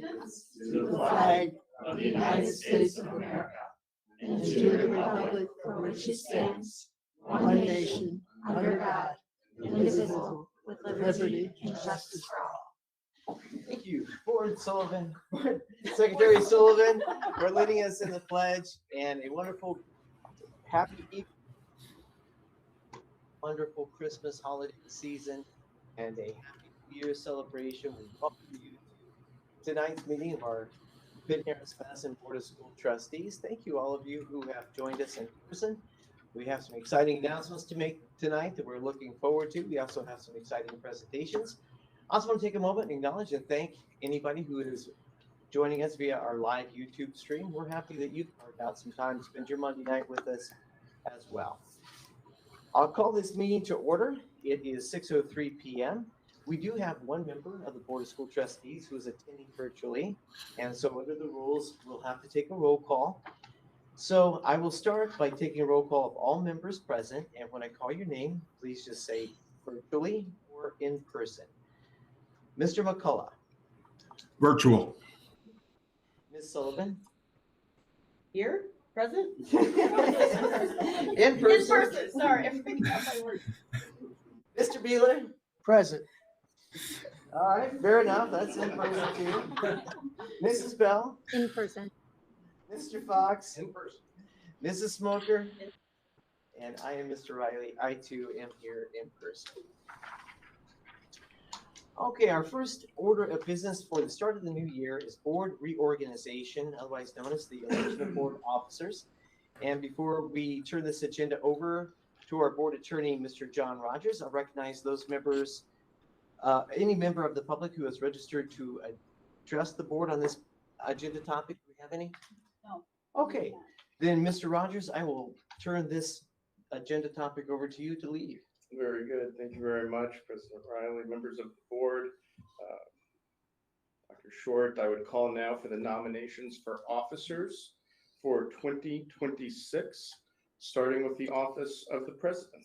allegiance to the flag of the United States of America and to the republic for which it stands, one nation, under God, indivisible, with liberty and justice for all. Thank you, Secretary Sullivan, for leading us in the pledge, and a wonderful, happy evening, wonderful Christmas holiday season, and a happy New Year celebration. We welcome you to tonight's meeting of our Penn-Harris-Madison Board of School Trustees. Thank you, all of you who have joined us in person. We have some exciting announcements to make tonight that we're looking forward to. We also have some exciting presentations. I also want to take a moment and acknowledge and thank anybody who is joining us via our live YouTube stream. We're happy that you've carved out some time to spend your Monday night with us as well. I'll call this meeting to order. It is 6:03 p.m. We do have one member of the Board of School Trustees who is attending virtually, and so under the rules, we'll have to take a roll call. So I will start by taking a roll call of all members present, and when I call your name, please just say virtually or in person. Mr. McCullough. Virtual. Ms. Sullivan. Here, present. In person. In person. Sorry, I forgot my word. Mr. Beeler. Present. All right, fair enough. That's in person too. Mrs. Bell. In person. Mr. Fox. In person. Mrs. Smoker. And I am Mr. Riley. I too am here in person. Okay, our first order of business for the start of the new year is board reorganization, otherwise known as the election of board officers. And before we turn this agenda over to our board attorney, Mr. John Rogers, I'll recognize those members, any member of the public who has registered to address the board on this agenda topic. Do we have any? No. Okay, then Mr. Rogers, I will turn this agenda topic over to you to lead. Very good. Thank you very much, President Riley, members of the board. Dr. Short, I would call now for the nominations for officers for 2026, starting with the office of the president.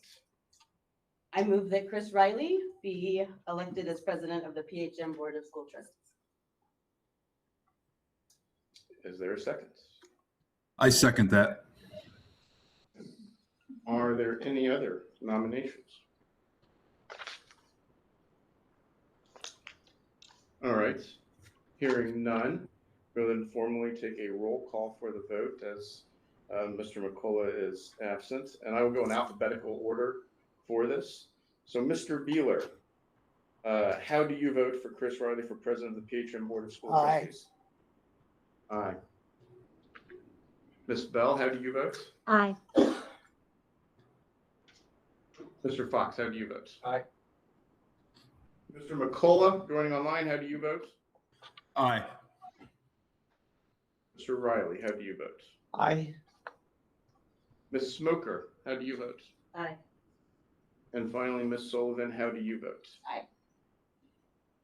I move that Chris Riley be elected as president of the PHM Board of School Trustees. Is there a second? I second that. Are there any other nominations? All right, hearing none, we'll then formally take a roll call for the vote as Mr. McCullough is absent, and I will go in alphabetical order for this. So Mr. Beeler, how do you vote for Chris Riley for president of the PHM Board of School Trustees? Aye. Ms. Bell, how do you vote? Aye. Mr. Fox, how do you vote? Aye. Mr. McCullough, joining online, how do you vote? Aye. Mr. Riley, how do you vote? Aye. Ms. Smoker, how do you vote? Aye. And finally, Ms. Sullivan, how do you vote? Aye.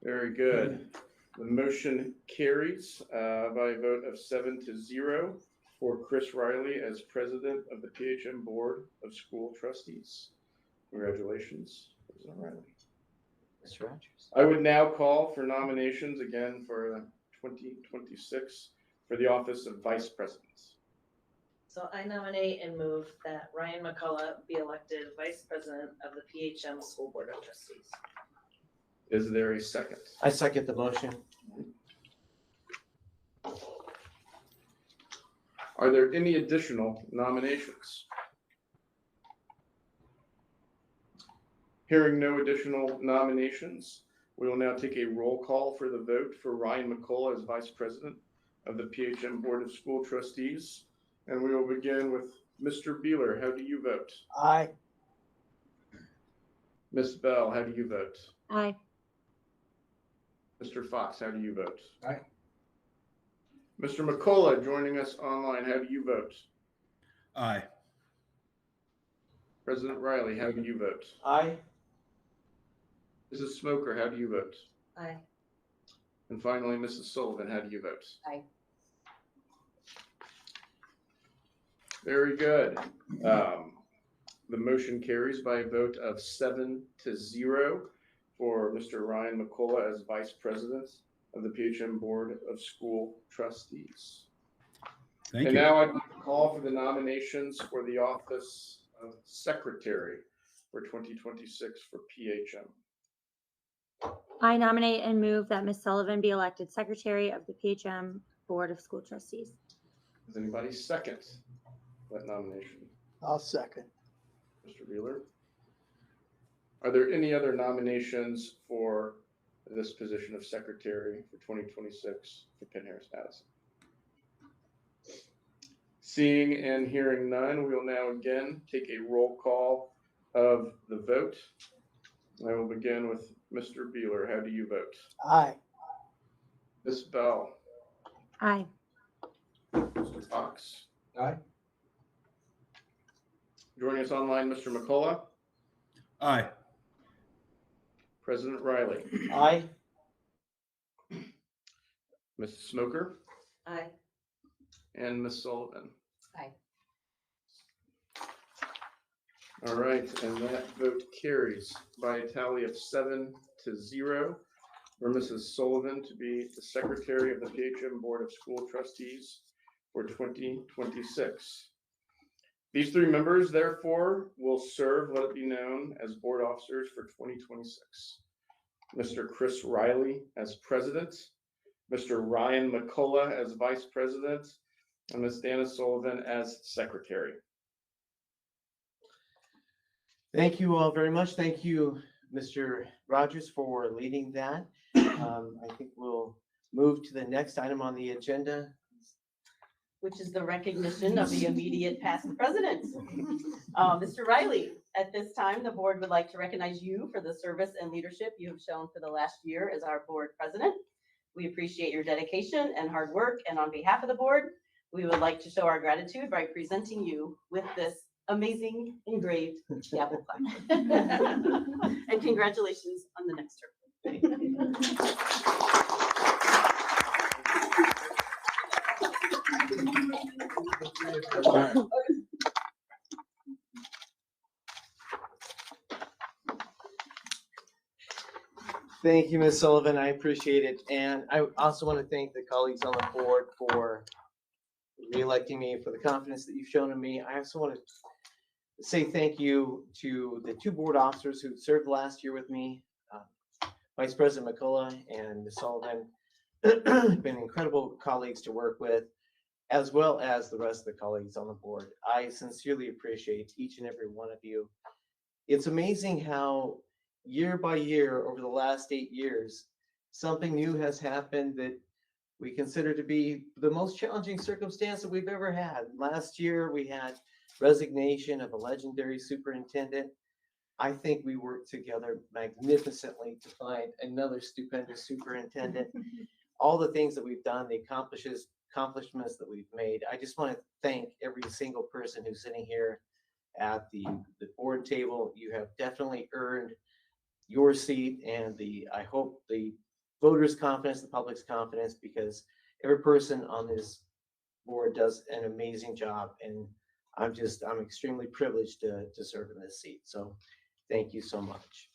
Very good. The motion carries by a vote of 7-0 for Chris Riley as president of the PHM Board of School Trustees. Congratulations, President Riley. Mr. Rogers. I would now call for nominations again for 2026 for the office of vice president. So I nominate and move that Ryan McCullough be elected vice president of the PHM School Board of Trustees. Is there a second? I second the motion. Are there any additional nominations? Hearing no additional nominations, we will now take a roll call for the vote for Ryan McCullough as Vice President of the PHM Board of School Trustees. And we will begin with Mr. Beeler. How do you vote? Aye. Ms. Bell, how do you vote? Aye. Mr. Fox, how do you vote? Aye. Mr. McCullough, joining us online, how do you vote? Aye. President Riley, how do you vote? Aye. Mrs. Smoker, how do you vote? Aye. And finally, Mrs. Sullivan, how do you vote? Aye. Very good. The motion carries by a vote of 7-0 for Mr. Ryan McCullough as Vice President of the PHM Board of School Trustees. Thank And you. now I'd like to call for the nominations for the office of Secretary for 2026 for PHM. I nominate and move that Ms. Sullivan be elected Secretary of the PHM Board of School Trustees. Does anybody second that nomination? I'll second. Mr. Wheeler? Are there any other nominations for this position of Secretary for 2026 for Penn-Harris-Madison? Seeing and hearing none, we will now again take a roll call of the vote. I will begin with Mr. Beeler. How do you vote? Aye. Ms. Bell? Aye. Mr. Fox? Aye. Joining us online, Mr. McCullough? Aye. President Riley? Aye. Ms. Smoker? Aye. And Ms. Sullivan? Aye. All right, and that vote carries by a tally of 7-0 for Mrs. Sullivan to be the Secretary of the PHM Board of School Trustees for 2026. These three members, therefore, will serve, let it be known, as board officers for 2026. Mr. Chris Riley as President, Mr. Ryan McCullough as Vice President, and Ms. Dana Sullivan as Secretary. Thank you all very much. Thank you, Mr. Rogers, for leading that. I think we'll move to the next item on the agenda. Which is the recognition of the immediate past president. Mr. Riley, at this time, the board would like to recognize you for the service and leadership you have shown for the last year as our board president. We appreciate your dedication and hard work, and on behalf of the board, we would like to show our gratitude by presenting you with this amazing engraved gavel plaque. And congratulations on the next term. All right. Thank you, Ms. Sullivan. I appreciate it. And I also want to thank the colleagues on the board for re-electing me, for the confidence that you've shown in me. I also want to say thank you to the two board officers who served last year with me, Vice President McCullough and Ms. Sullivan. Been incredible colleagues to work with, as well as the rest of the colleagues on the board. I sincerely appreciate each and every one of you. It's amazing how year by year over the last 8 years, something new has happened that we consider to be the most challenging circumstance that we've ever had. Last year, we had resignation of a legendary superintendent. I think we worked together magnificently to find another stupendous superintendent. All the things that we've done, the accomplishments that we've made. I just want to thank every single person who's sitting here at the board table. You have definitely earned your seat, and I hope the voters' confidence, the public's confidence, because every person on this board does an amazing job, and I'm extremely privileged to serve in this seat. So thank you so much.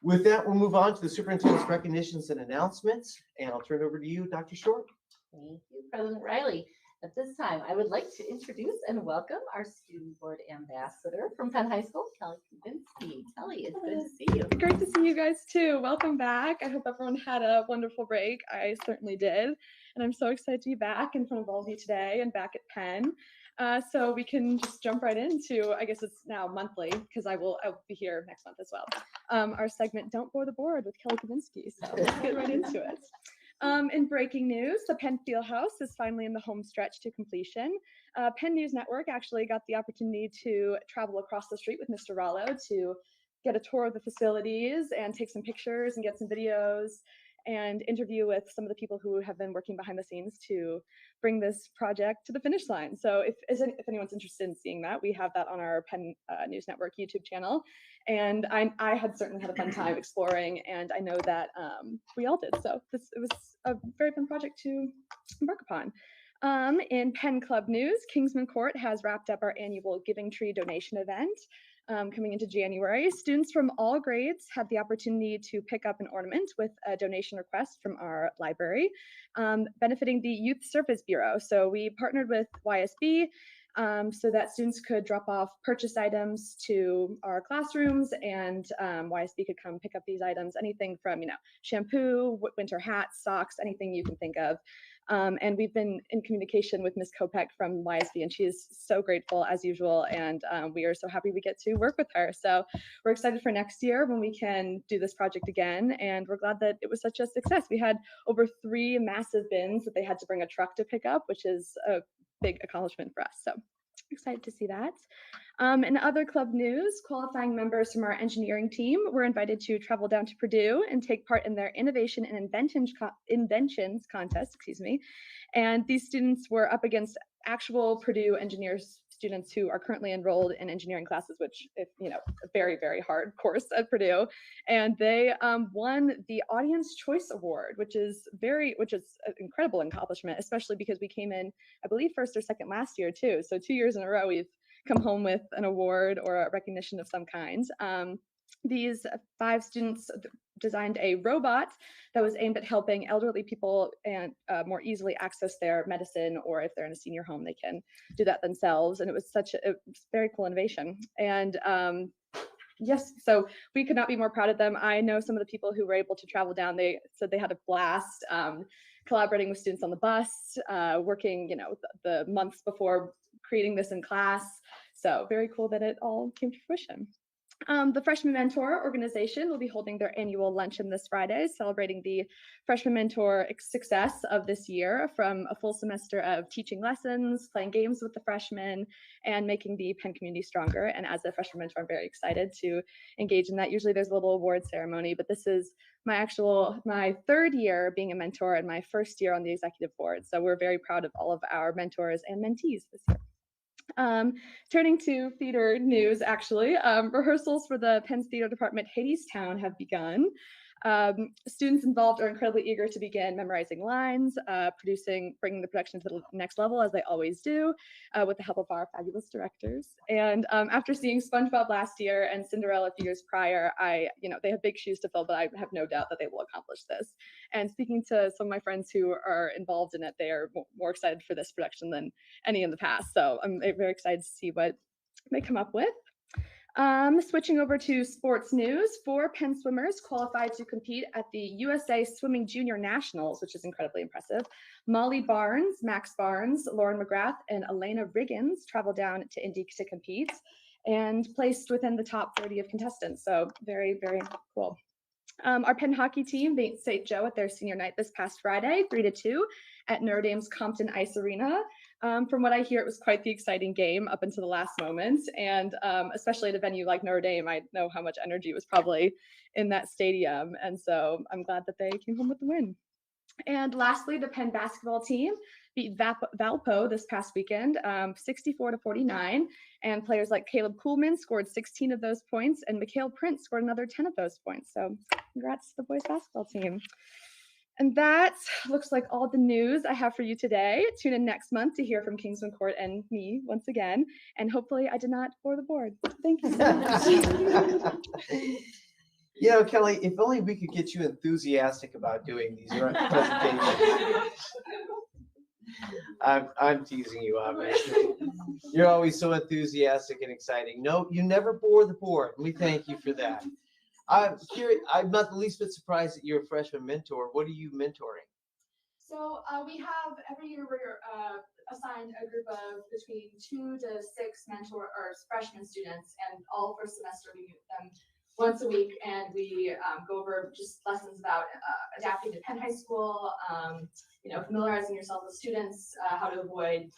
With that, we'll move on to the superintendent's recognitions and announcements, and I'll turn it over to you, Dr. Short. Thank you, President Riley. At this time, I would like to introduce and welcome our student board ambassador from Penn High School, Kelly Kubinski. Kelly, it's good to see you. Great to see you guys too. Welcome back. I hope everyone had a wonderful break. I certainly did. And I'm so excited to be back in front of all of you today and back at Penn. So we can just jump right into, I guess it's now monthly, because I'll be here next month as well. Our segment, Don't Bore the Board with Kelly Kubinski. So let's get right into it. In breaking news, the Penn Fieldhouse is finally in the home stretch to completion. Penn News Network actually got the opportunity to travel across the street with Mr. Rollo to get a tour of the facilities and take some pictures and get some videos and interview with some of the people who have been working behind the scenes to bring this project to the finish line. So if anyone's interested in seeing that, we have that on our Penn News Network YouTube channel. And I had certainly had a fun time exploring, and I know that we all did. So it was a very fun project to embark upon. In Penn Club news, Kingsman Court has wrapped up our annual Giving Tree donation event. coming into January. Students from all grades had the opportunity to pick up an ornament with a donation request from our library, benefiting the Youth Service Bureau. So we partnered with YSB so that students could drop off purchased items to our classrooms, and YSB could come pick up these items, anything from, shampoo, winter hats, socks, anything you can think of. And we've been in communication with Ms. Kopek from YSB, and she is so grateful as usual. And we are so happy we get to work with her. So we're excited for next year when we can do this project again. And we're glad that it was such a success. We had over 3 massive bins that they had to bring a truck to pick up, which is a big accomplishment for us. So excited to see that. In other club news, qualifying members from our engineering team were invited to travel down to Purdue and take part in their innovation and inventions contest, And these students were up against actual Purdue engineers students who are currently enrolled in engineering classes, which is, a very, very hard course at Purdue. And they won the Audience Choice Award, which is an incredible accomplishment, especially because we came in, I believe, first or second last year too. So 2 years in a row, we've come home with an award or a recognition of some kind. These 5 students designed a robot that was aimed at helping elderly people and more easily access their medicine, or if they're in a senior home, they can do that themselves. And it was such a very cool innovation. And yes, so we could not be more proud of them. I know some of the people who were able to travel down, they said they had a blast collaborating with students on the bus, working, the months before creating this in class. So very cool that it all came to fruition. The Freshman Mentor organization will be holding their annual luncheon this Friday, celebrating the Freshman Mentor success of this year, from a full semester of teaching lessons, playing games with the freshmen, and making the Penn community stronger. And as a Freshman Mentor, I'm very excited to engage in that. Usually there's a little award ceremony, but this is my 3rd year being a mentor and my 1st year on the executive board. So we're very proud of all of our mentors and mentees this year. Turning to theater news, actually, rehearsals for the Penn's Theater Department Hadestown have begun. Students involved are incredibly eager to begin memorizing lines, bringing the production to the next level, as they always do, with the help of our fabulous directors. And after seeing SpongeBob last year and Cinderella a few years prior, they have big shoes to fill, but I have no doubt that they will accomplish this. And speaking to some of my friends who are involved in it, they are more excited for this production than any in the past. So I'm very excited to see what they come up with. Switching over to sports news, 4 Penn swimmers qualified to compete at the USA Swimming Junior Nationals, which is incredibly impressive. Molly Barnes, Max Barnes, Lauren McGrath, and Elena Riggins traveled down to Indy to compete and placed within the top 30 of contestants. So very, very cool. Our Penn hockey team beat St. Joe at their senior night this past Friday, 3-2 at Notre Dame's Compton Ice Arena. From what I hear, it was quite the exciting game up until the last moment. And especially at a venue like Notre Dame, I know how much energy was probably in that stadium. And so I'm glad that they came home with the win. And lastly, the Penn basketball team beat Valpo this past weekend, 64-49. And players like Caleb Kuhlman scored 16 of those points, and Mikhail Prince scored another 10 of those points. So congrats to the boys basketball team. And that looks like all the news I have for you today. Tune in next month to hear from Kingsman Court and me once again. And hopefully I did not bore the board. Thank you so much. Kelly, if only we could get you enthusiastic about doing these presentations. I'm teasing you, obviously. You're always so enthusiastic and exciting. No, you never bore the board. We thank you for that. I'm curious. I'm not the least bit surprised that you're a freshman mentor. What are you mentoring? So we have every year we're assigned a group of between 2 to 6 freshman students, and all first semester we meet them once a week, and we go over just lessons about adapting to Penn High School, familiarizing yourself with students, how to avoid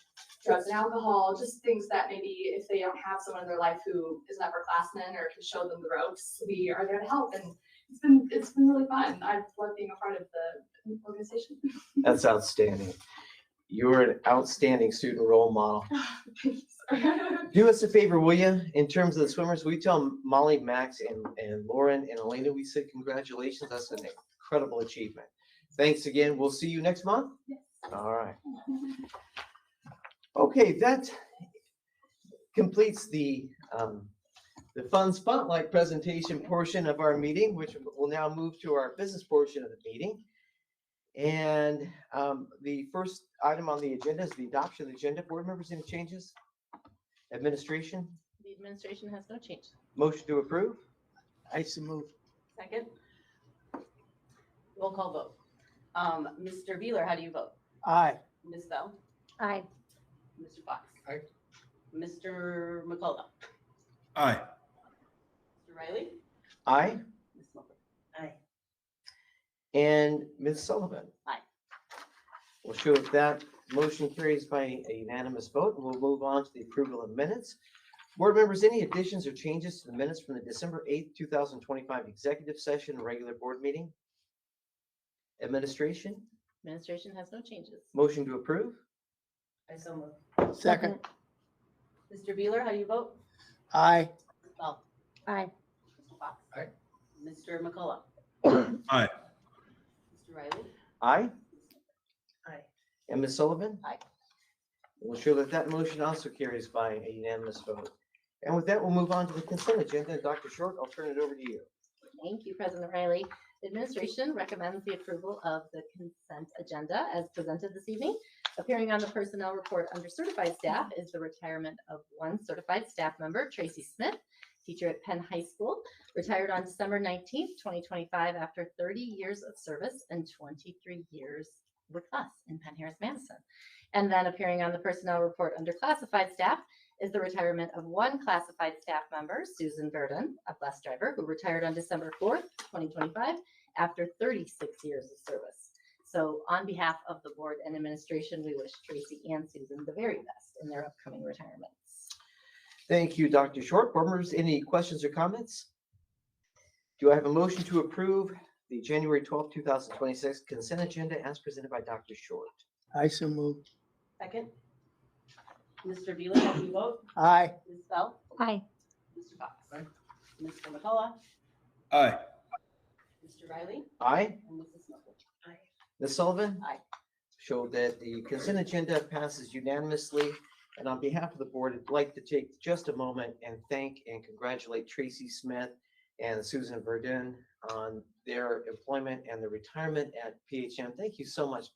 drugs and alcohol, just things that maybe if they don't have someone in their life who is an upperclassman or can show them the ropes, we are there to help. And it's been really fun. I've loved being a part of the organization. That's outstanding. You're an outstanding student role model. Do us a favor, will you? In terms of the swimmers, will you tell Molly, Max, and Lauren and Elena, we said congratulations. That's an incredible achievement. Thanks again. We'll see you next month. Yes. All right. Okay, that completes the the fun spotlight presentation portion of our meeting, which will now move to our business portion of the meeting. And the first item on the agenda is the adoption of the agenda. Board members, any changes? Administration, The administration has no change. motion to approve? I so move. Second. Roll call vote. Mr. Beeler, how do you vote? Aye. Ms. Bell? Aye. Mr. Fox? Aye. Mr. McCullough? Aye. Mr. Riley? Aye. Ms. Smoker? Aye. And Ms. Sullivan? Aye. We'll show that motion carries by a unanimous vote, and we'll move on to the approval of minutes. Board members, any additions or changes to the minutes from the December 8th, 2025 executive session, regular board meeting? Administration, Administration has no changes. motion to approve? I so move. Second. Mr. Beeler, how do you vote? Aye. Ms. Bell? Aye. Mr. Fox? Aye. Mr. McCullough? Aye. Mr. Riley? Aye. Aye. And Ms. Sullivan? Aye. We'll show that that motion also carries by a unanimous vote. And with that, we'll move on to the consent agenda. Dr. Short, I'll turn it over to you. Thank you, President Riley. The administration recommends the approval of the consent agenda as presented this evening. Appearing on the personnel report under certified staff is the retirement of one certified staff member, Tracy Smith, teacher at Penn High School, retired on December 19th, 2025 after 30 years of service and 23 years with us in Penn-Harris-Madison. And then appearing on the personnel report under classified staff is the retirement of one classified staff member, Susan Burden, a bus driver who retired on December 4th, 2025 after 36 years of service. So on behalf of the board and administration, we wish Tracy and Susan the very best in their upcoming retirements. Thank you, Dr. Short. Board members, any questions or comments? Do I have a motion to approve the January 12th, 2026 consent agenda as presented by Dr. Short? I so move. Second. Mr. Beeler, how do you vote? Aye. Ms. Bell? Aye. Mr. Fox? Aye. Mr. McCullough? Aye. Mr. Riley? Aye. And Mrs. Smoker? Ms. Sullivan? Aye. Show that the consent agenda passes unanimously. And on behalf of the board, I'd like to take just a moment and thank and congratulate Tracy Smith and Susan Verdun on their employment and the retirement at PHM. Thank you so much.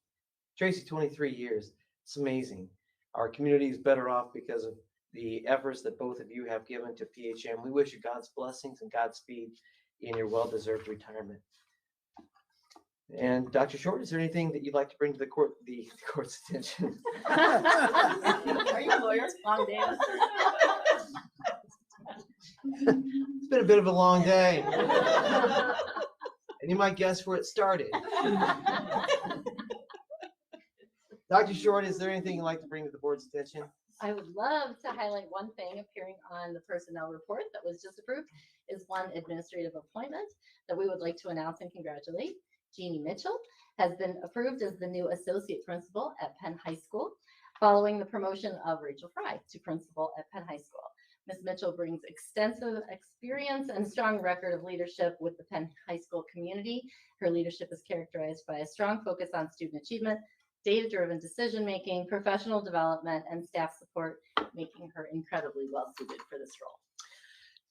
Tracy, 23 years. It's amazing. Our community is better off because of the efforts that both of you have given to PHM. We wish you God's blessings and Godspeed in your well-deserved retirement. And Dr. Short, is there anything that you'd like to bring to the court's attention? Are you a lawyer? Long day. It's been a bit of a long day. And you might guess where it started. Dr. Short, is there anything you'd like to bring to the board's attention? I would love to highlight one thing appearing on the personnel report that was just approved is one administrative appointment that we would like to announce and congratulate. Jeannie Mitchell has been approved as the new associate principal at Penn High School following the promotion of Rachel Fry to principal at Penn High School. Ms. Mitchell brings extensive experience and strong record of leadership with the Penn High School community. Her leadership is characterized by a strong focus on student achievement, data-driven decision-making, professional development, and staff support, making her incredibly well-suited for this role.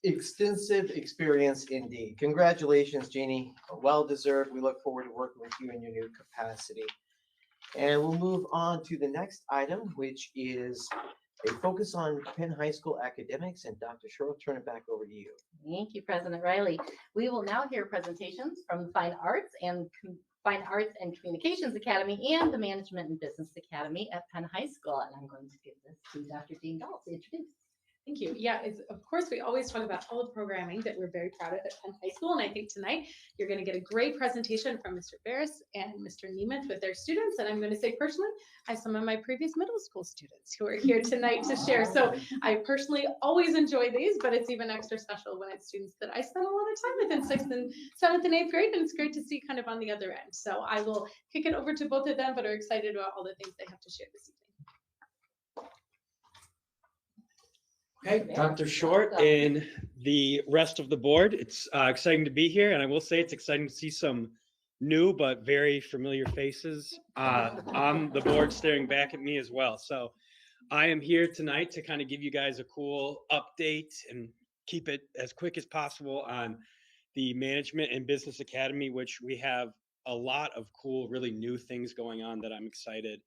Extensive experience indeed. Congratulations, Jeannie. Well-deserved. We look forward to working with you in your new capacity. And we'll move on to the next item, which is a focus on Penn High School academics. And Dr. Short, I'll turn it back over to you. Thank you, President Riley. We will now hear presentations from the Fine Arts and Communications Academy and the Management and Business Academy at Penn High School. And I'm going to give this to Dr. Dean Gall to introduce. Thank you. Yeah, of course, we always talk about all the programming that we're very proud of at Penn High School. And I think tonight you're going to get a great presentation from Mr. Barris and Mr. Nemeth with their students. And I'm going to say personally, I have some of my previous middle school students who are here tonight to share. So I personally always enjoy these, but it's even extra special when it's students that I spend a lot of time with in 6th and 7th and 8th grade. And it's great to see kind of on the other end. So I will kick it over to both of them, but are excited about all the things they have to share this evening. Okay, Dr. Short and the rest of the board, it's exciting to be here, and I will say it's exciting to see some new but very familiar faces on the board staring back at me as well. So I am here tonight to kind of give you guys a cool update and keep it as quick as possible on the Management and Business Academy, which we have a lot of cool, really new things going on that I'm excited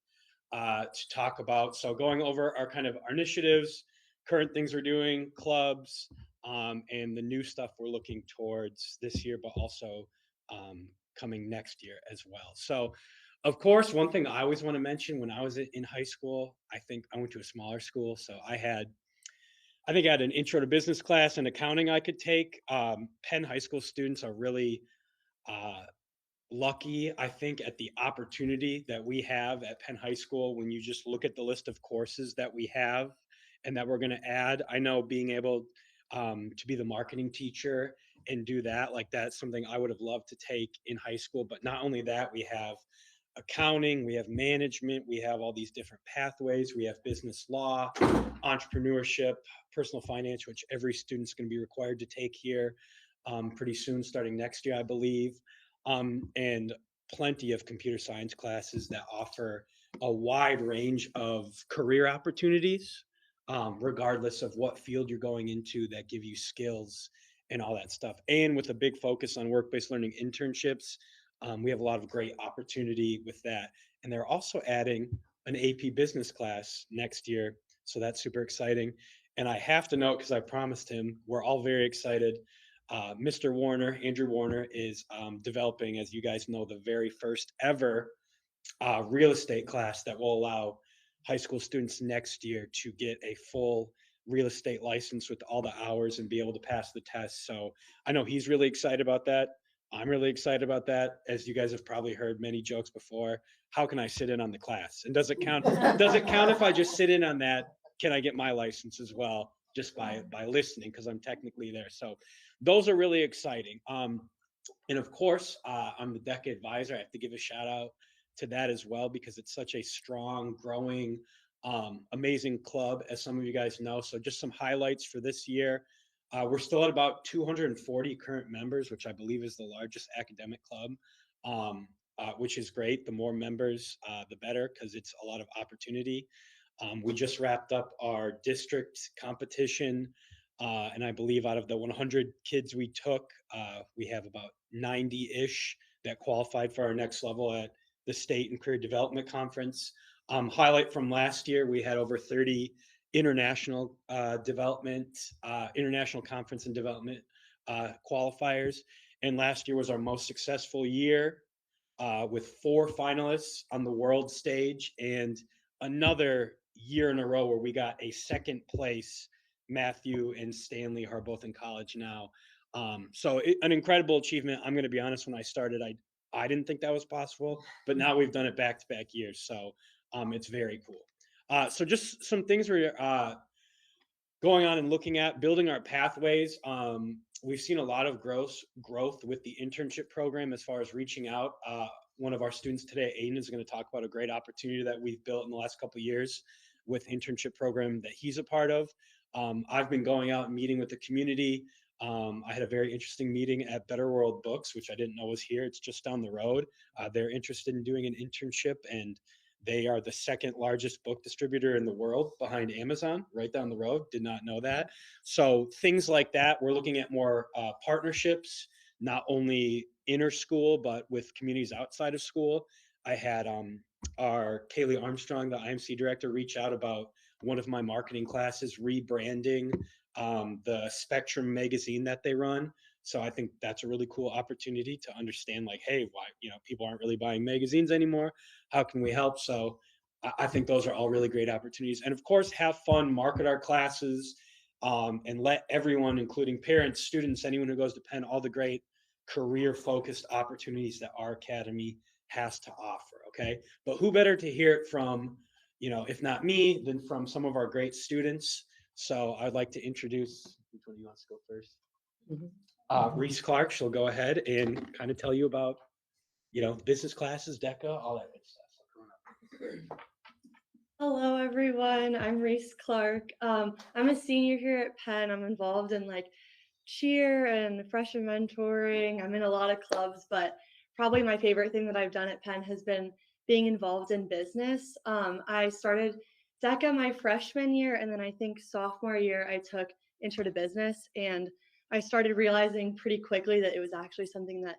to talk about. So going over our kind of our initiatives, current things we're doing, clubs, and the new stuff we're looking towards this year, but also coming next year as well. So, of course, one thing I always want to mention, when I was in high school, I think I went to a smaller school, so I think I had an intro to business class and accounting I could take. Penn High School students are really lucky, I think, at the opportunity that we have at Penn High School. When you just look at the list of courses that we have and that we're going to add, I know being able to be the marketing teacher and do that, like that's something I would have loved to take in high school. But not only that, we have accounting, we have management, we have all these different pathways, we have business law, entrepreneurship, personal finance, which every student's going to be required to take here pretty soon, starting next year, I believe, and plenty of computer science classes that offer a wide range of career opportunities, regardless of what field you're going into, that give you skills and all that stuff. And with a big focus on work-based learning internships, we have a lot of great opportunity with that. And they're also adding an AP business class next year. So that's super exciting. And I have to note, because I promised him, we're all very excited. Mr. Warner, Andrew Warner, is developing, as you guys know, the very first ever real estate class that will allow high school students next year to get a full real estate license with all the hours and be able to pass the test. So I know he's really excited about that. I'm really excited about that. As you guys have probably heard many jokes before, how can I sit in on the class? And does it count? Does it count if I just sit in on that? Can I get my license as well just by listening, because I'm technically there? So those are really exciting. And of course, I'm the DECA advisor. I have to give a shout out to that as well, because it's such a strong, growing, amazing club, as some of you guys know. So just some highlights for this year. We're still at about 240 current members, which I believe is the largest academic club, which is great. The more members, the better, because it's a lot of opportunity. We just wrapped up our district competition, and I believe out of the 100 kids we took, we have about 90-ish that qualified for our next level at the State and Career Development Conference. Highlight from last year, we had over 30 international international conference and development qualifiers. And last year was our most successful year, with 4 finalists on the world stage, and another year in a row where we got a second place. Matthew and Stanley are both in college now. So an incredible achievement. I'm going to be honest, when I started, I didn't think that was possible, but now we've done it back-to-back years. So it's very cool. So just some things we're going on and looking at, building our pathways. We've seen a lot of growth with the internship program as far as reaching out. One of our students today, Aiden, is going to talk about a great opportunity that we've built in the last couple of years with internship program that he's a part of. I've been going out and meeting with the community. I had a very interesting meeting at Better World Books, which I didn't know was here. It's just down the road. They're interested in doing an internship, and they are the second largest book distributor in the world behind Amazon, right down the road. Did not know that. So things like that. We're looking at more partnerships, not only inner school, but with communities outside of school. I had our Kaylee Armstrong, the IMC director, reach out about one of my marketing classes, rebranding the Spectrum magazine that they run. So I think that's a really cool opportunity to understand, like, hey, why, people aren't really buying magazines anymore. How can we help? So I think those are all really great opportunities. And of course, have fun, market our classes, and let everyone, including parents, students, anyone who goes to Penn, all the great career-focused opportunities that our academy has to offer. Okay, but who better to hear it from, if not me, than from some of our great students. So I'd like to introduce, which one of you wants to go first? Reese Clark. She'll go ahead and kind of tell you about, business classes, DECA, all that good stuff. Hello, everyone. I'm Reese Clark. I'm a senior here at Penn. I'm involved in cheer and freshman mentoring. I'm in a lot of clubs, but probably my favorite thing that I've done at Penn has been being involved in business. I started DECA my freshman year, and then I think sophomore year I took intro to business. And I started realizing pretty quickly that it was actually something that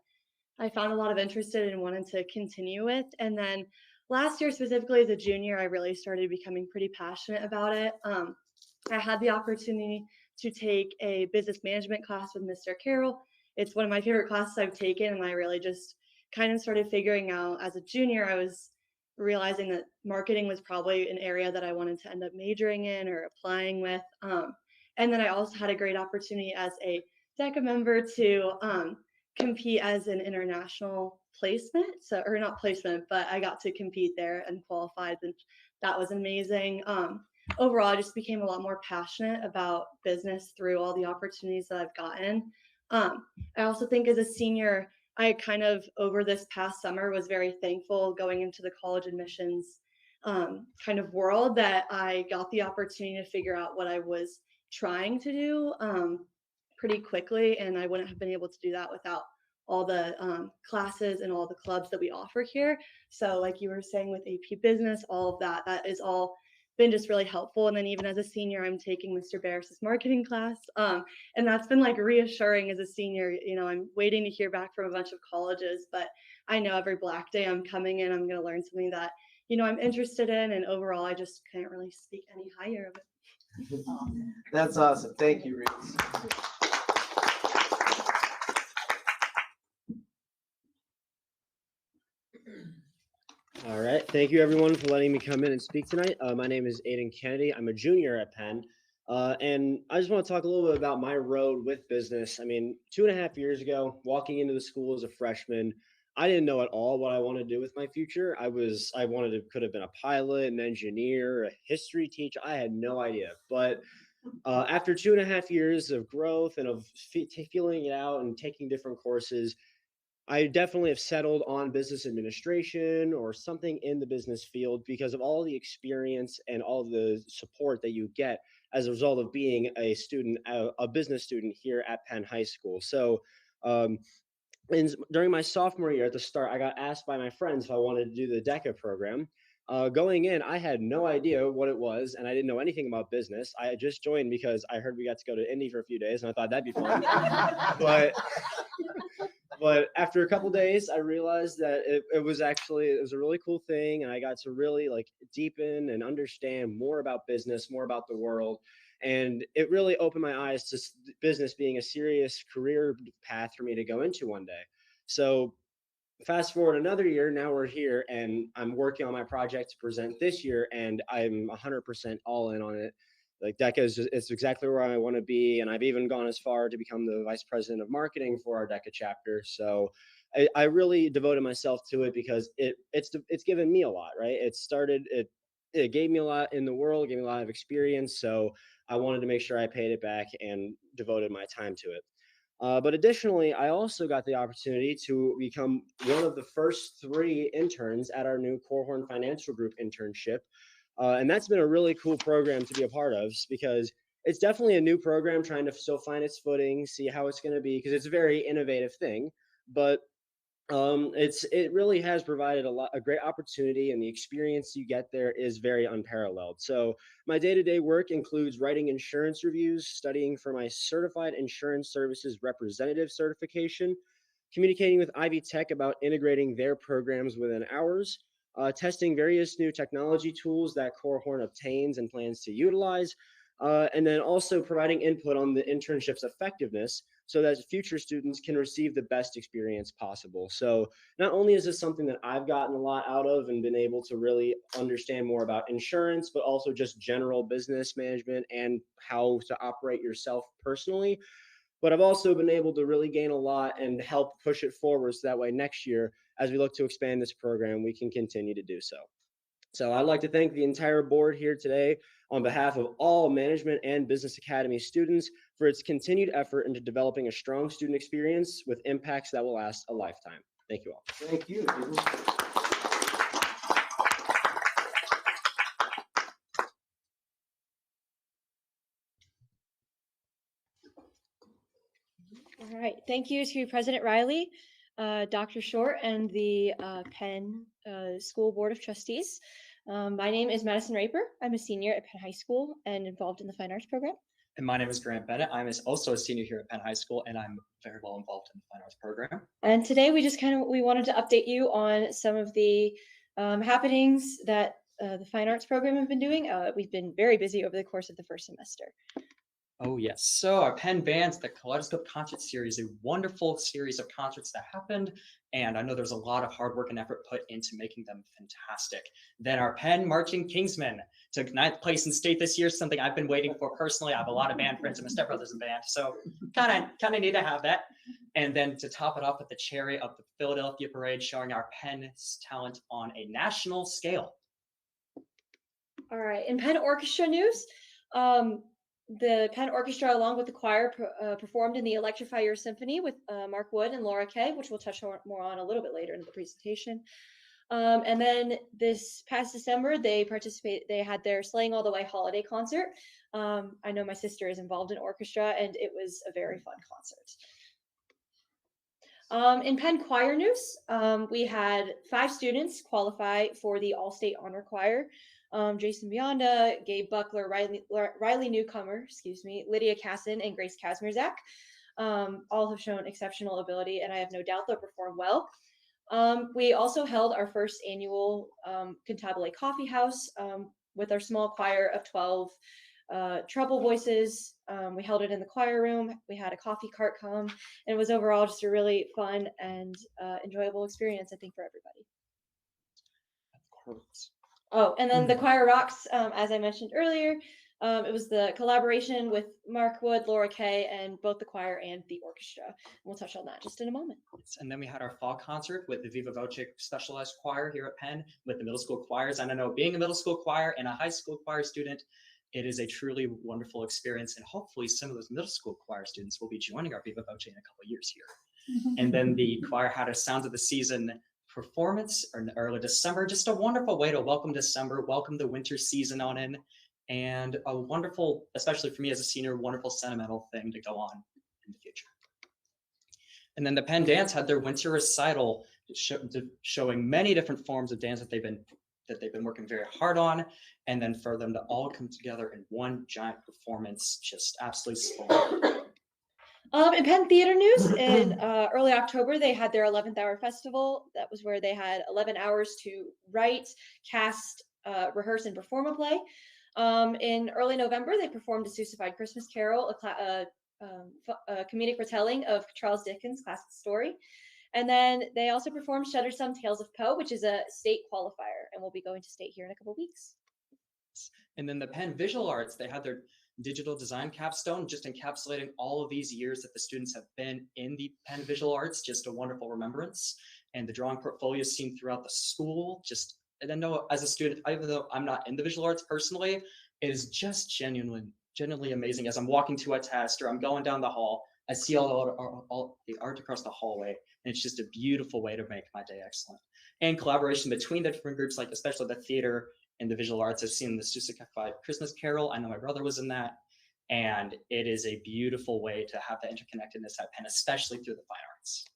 I found a lot of interest in and wanted to continue with. And then last year, specifically as a junior, I really started becoming pretty passionate about it. I had the opportunity to take a business management class with Mr. Carroll. It's one of my favorite classes I've taken, and I really just kind of started figuring out as a junior, I was realizing that marketing was probably an area that I wanted to end up majoring in or applying with. And then I also had a great opportunity as a DECA member to compete as an international placement. So, or not placement, but I got to compete there and qualified, and that was amazing. Overall, I just became a lot more passionate about business through all the opportunities that I've gotten. I also think as a senior, I kind of over this past summer was very thankful going into the college admissions kind of world that I got the opportunity to figure out what I was trying to do pretty quickly, and I wouldn't have been able to do that without all the classes and all the clubs that we offer here. So like you were saying with AP Business, all of that, that is all been just really helpful. And then even as a senior, I'm taking Mr. Barris's marketing class. And that's been like reassuring as a senior. You know, I'm waiting to hear back from a bunch of colleges, but I know every Black Day I'm coming in, I'm going to learn something that, you know, I'm interested in. And overall, I just can't really speak any higher of it. That's awesome. Thank you, Reese. All right. Thank you, everyone, for letting me come in and speak tonight. My name is Aiden Kennedy. I'm a junior at Penn. And I just want to talk a little bit about my road with business. I mean, 2.5 years ago, walking into the school as a freshman, I didn't know at all what I wanted to do with my future. Could have been a pilot, an engineer, a history teacher. I had no idea. But after 2.5 years of growth and of feeling it out and taking different courses, I definitely have settled on business administration or something in the business field because of all the experience and all the support that you get as a result of being a student, a business student here at Penn High School. So, during my sophomore year at the start, I got asked by my friends if I wanted to do the DECA program. Going in, I had no idea what it was, and I didn't know anything about business. I had just joined because I heard we got to go to Indy for a few days, and I thought that'd be fun. But after a couple days, I realized that it was a really cool thing, and I got to really like deepen and understand more about business, more about the world, and it really opened my eyes to business being a serious career path for me to go into one day. So fast forward another year, now we're here, and I'm working on my project to present this year, and I'm 100% all in on it. Like DECA it's exactly where I want to be, and I've even gone as far to become the vice president of marketing for our DECA chapter. So I really devoted myself to it because it's given me a lot, right? It gave me a lot in the world, gave me a lot of experience. So I wanted to make sure I paid it back and devoted my time to it. But additionally, I also got the opportunity to become one of the first 3 interns at our new Corehorn Financial Group internship. And that's been a really cool program to be a part of because it's definitely a new program trying to still find its footing, see how it's going to be, because it's a very innovative thing. But it really has provided a great opportunity, and the experience you get there is very unparalleled. So my day-to-day work includes writing insurance reviews, studying for my certified insurance services representative certification, communicating with Ivy Tech about integrating their programs within ours, testing various new technology tools that Corehorn obtains and plans to utilize, and then also providing input on the internship's effectiveness so that future students can receive the best experience possible. So not only is this something that I've gotten a lot out of and been able to really understand more about insurance, but also just general business management and how to operate yourself personally. But I've also been able to really gain a lot and help push it forward so that way next year, as we look to expand this program, we can continue to do so. So I'd like to thank the entire board here today on behalf of all Management and Business Academy students for its continued effort into developing a strong student experience with impacts that will last a lifetime. Thank you all. Thank you. All right, thank you to President Riley, Dr. Short, and the Penn School Board of Trustees. My name is Madison Raper. I'm a senior at Penn High School and involved in the Fine Arts program. And my name is Grant Bennett. I'm also a senior here at Penn High School, and I'm very well involved in the fine arts program. And today we wanted to update you on some of the happenings that the fine arts program have been doing. We've been very busy over the course of the first semester. Oh, yes. So our Penn Bands, the Kaleidoscope Concert Series, a wonderful series of concerts that happened. And I know there's a lot of hard work and effort put into making them fantastic. Then our Penn Marching Kingsmen took 9th place in state this year, something I've been waiting for personally. I have a lot of band friends and my stepbrother's in band, so kind of need to have that. And then to top it off with the cherry of the Philadelphia Parade, showing our Penn's talent on a national scale. All right, in Penn Orchestra news, the Penn Orchestra, along with the choir, performed in the Electrify Your Symphony with Mark Wood and Laura Kay, which we'll touch more on a little bit later in the presentation. And then this past December, they had their Slaying All the Way holiday concert. I know my sister is involved in orchestra, and it was a very fun concert. In Penn choir news, we had 5 students qualify for the All-State Honor Choir. Jason Bionda, Gabe Buckler, Riley Newcomer, Lydia Casson, and Grace Kazmierzak. All have shown exceptional ability, and I have no doubt they'll perform well. We also held our first annual Cantabile Coffee House with our small choir of 12 treble voices. We held it in the choir room. We had a coffee cart come, and it was overall just a really fun and enjoyable experience, I think, for everybody. Of course. Oh, and then the Choir Rocks, as I mentioned earlier, it was the collaboration with Mark Wood, Laura Kay, and both the choir and the orchestra. We'll touch on that just in a moment. And then we had our fall concert with the Viva Voce Specialized Choir here at Penn with the middle school choirs. And I know being a middle school choir and a high school choir student, it is a truly wonderful experience. And hopefully some of those middle school choir students will be joining our Viva Voce in a couple of years here. And then the choir had a Sounds of the Season performance in early December. Just a wonderful way to welcome December, welcome the winter season on in, and a wonderful, especially for me as a senior, wonderful sentimental thing to go on in the future. And then the Penn Dance had their winter recital, showing many different forms of dance that they've been working very hard on, and then for them to all come together in one giant performance, just absolutely splendid. In Penn Theater news, in early October, they had their 11th Hour Festival. That was where they had 11 hours to write, cast, rehearse, and perform a play. In early November, they performed a Seussified Christmas Carol, a comedic retelling of Charles Dickens' classic story. And then they also performed Shuttersome Tales of Poe, which is a state qualifier, and we'll be going to state here in a couple weeks. And then the Penn Visual Arts, they had their digital design capstone, just encapsulating all of these years that the students have been in the Penn Visual Arts, just a wonderful remembrance. And the drawing portfolio seen throughout the school, and I know as a student, even though I'm not in the visual arts personally, it is just genuinely amazing. As I'm walking to a test or I'm going down the hall, I see all the art across the hallway, and it's just a beautiful way to make my day excellent. And collaboration between the different groups, like especially the theater and the visual arts. I've seen the Seussified Christmas Carol. I know my brother was in that, and it is a beautiful way to have that interconnectedness at Penn, especially through the fine arts.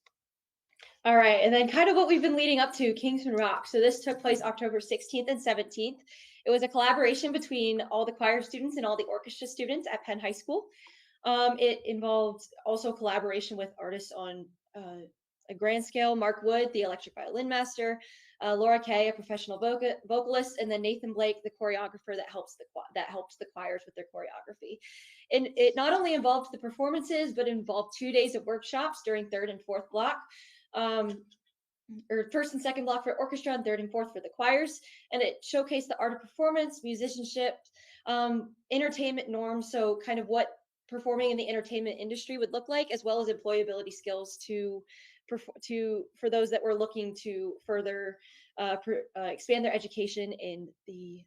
All right, and then kind of what we've been leading up to, Kingsman Rock. So this took place October 16th and 17th. It was a collaboration between all the choir students and all the orchestra students at Penn High School. It involved also collaboration with artists on a grand scale, Mark Wood, the electric violin master, Laura Kay, a professional vocalist, and then Nathan Blake, the choreographer that helps the choirs with their choreography. And it not only involved the performances, but involved 2 days of workshops during third and fourth block. Or first and second block for orchestra and third and fourth for the choirs. And it showcased the art of performance, musicianship, entertainment norms. So kind of what performing in the entertainment industry would look like, as well as employability skills for those that were looking to further expand their education in the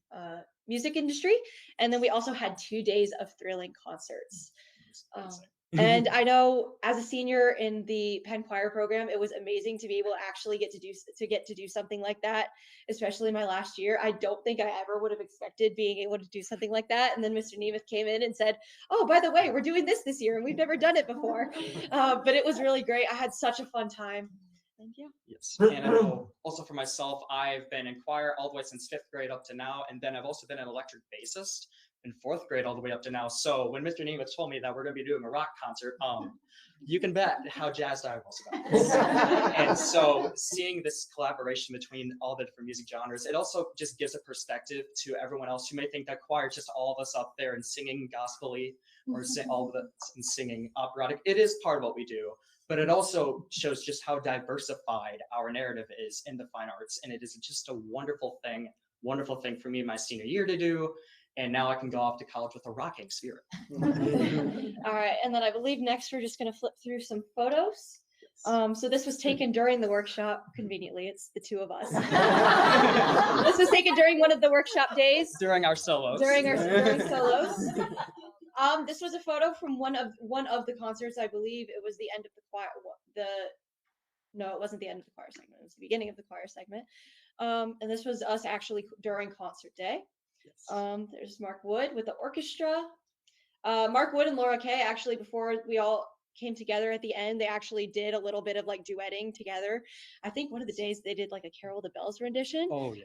music industry. And then we also had 2 days of thrilling concerts. And I know as a senior in the Penn Choir program, it was amazing to be able to actually get to do something like that, especially my last year. I don't think I ever would have expected being able to do something like that. And then Mr. Nemeth came in and said, "Oh, by the way, we're doing this year, and we've never done it before." But it was really great. I had such a fun time. Thank you. Yes, and I know also for myself, I've been in choir all the way since 5th grade up to now, and then I've also been an electric bassist in 4th grade all the way up to now. So when Mr. Nemeth told me that we're going to be doing a rock concert, you can bet how jazzed I was about this. And so seeing this collaboration between all the different music genres, it also just gives a perspective to everyone else who may think that choir is just all of us up there and singing gospel-y or all of us and singing operatic. It is part of what we do, but it also shows just how diversified our narrative is in the fine arts. And it is just a wonderful thing for me in my senior year to do. And now I can go off to college with a rocking spirit. All right, and then I believe next we're just going to flip through some photos. So this was taken during the workshop. Conveniently, it's the two of us. This was taken during one of the workshop days. During our solos. During solos. This was a photo from one of the concerts. I believe it was the end of the choir. No, it wasn't the end of the choir segment. It was the beginning of the choir segment. And this was us actually during concert day. There's Mark Wood with the orchestra. Mark Wood and Laura Kay, actually, before we all came together at the end, they actually did a little bit of like duetting together. I think one of the days they did like a Carol of the Bells rendition. Oh yes.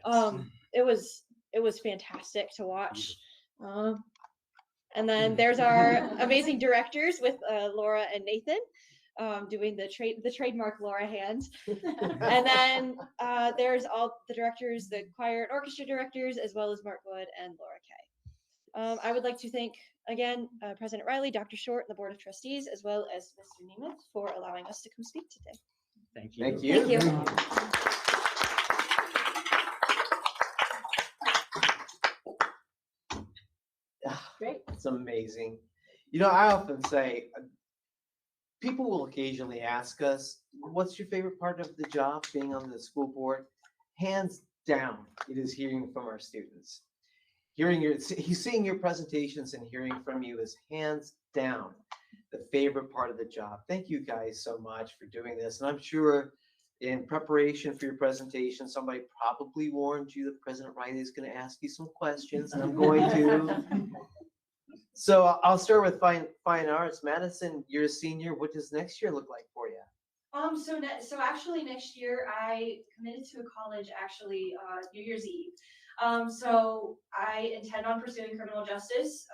It was fantastic to watch. And then there's our amazing directors with Laura and Nathan. Doing the trademark Laura hand. And then there's all the directors, the choir and orchestra directors, as well as Mark Wood and Laura Kay. I would like to thank again President Riley, Dr. Short, and the Board of Trustees, as well as Mr. Nemeth for allowing us to come speak today. Thank you. Thank you. Great. It's amazing. You know, I often say, people will occasionally ask us, what's your favorite part of the job being on the school board? Hands down, it is hearing from our students. Seeing your presentations and hearing from you is hands down the favorite part of the job. Thank you guys so much for doing this. And I'm sure in preparation for your presentation, somebody probably warned you that President Riley is going to ask you some questions, and I'm going to. So I'll start with fine arts. Madison, you're a senior. What does next year look like for you? So actually next year I committed to a college actually New Year's Eve. So I intend on pursuing criminal justice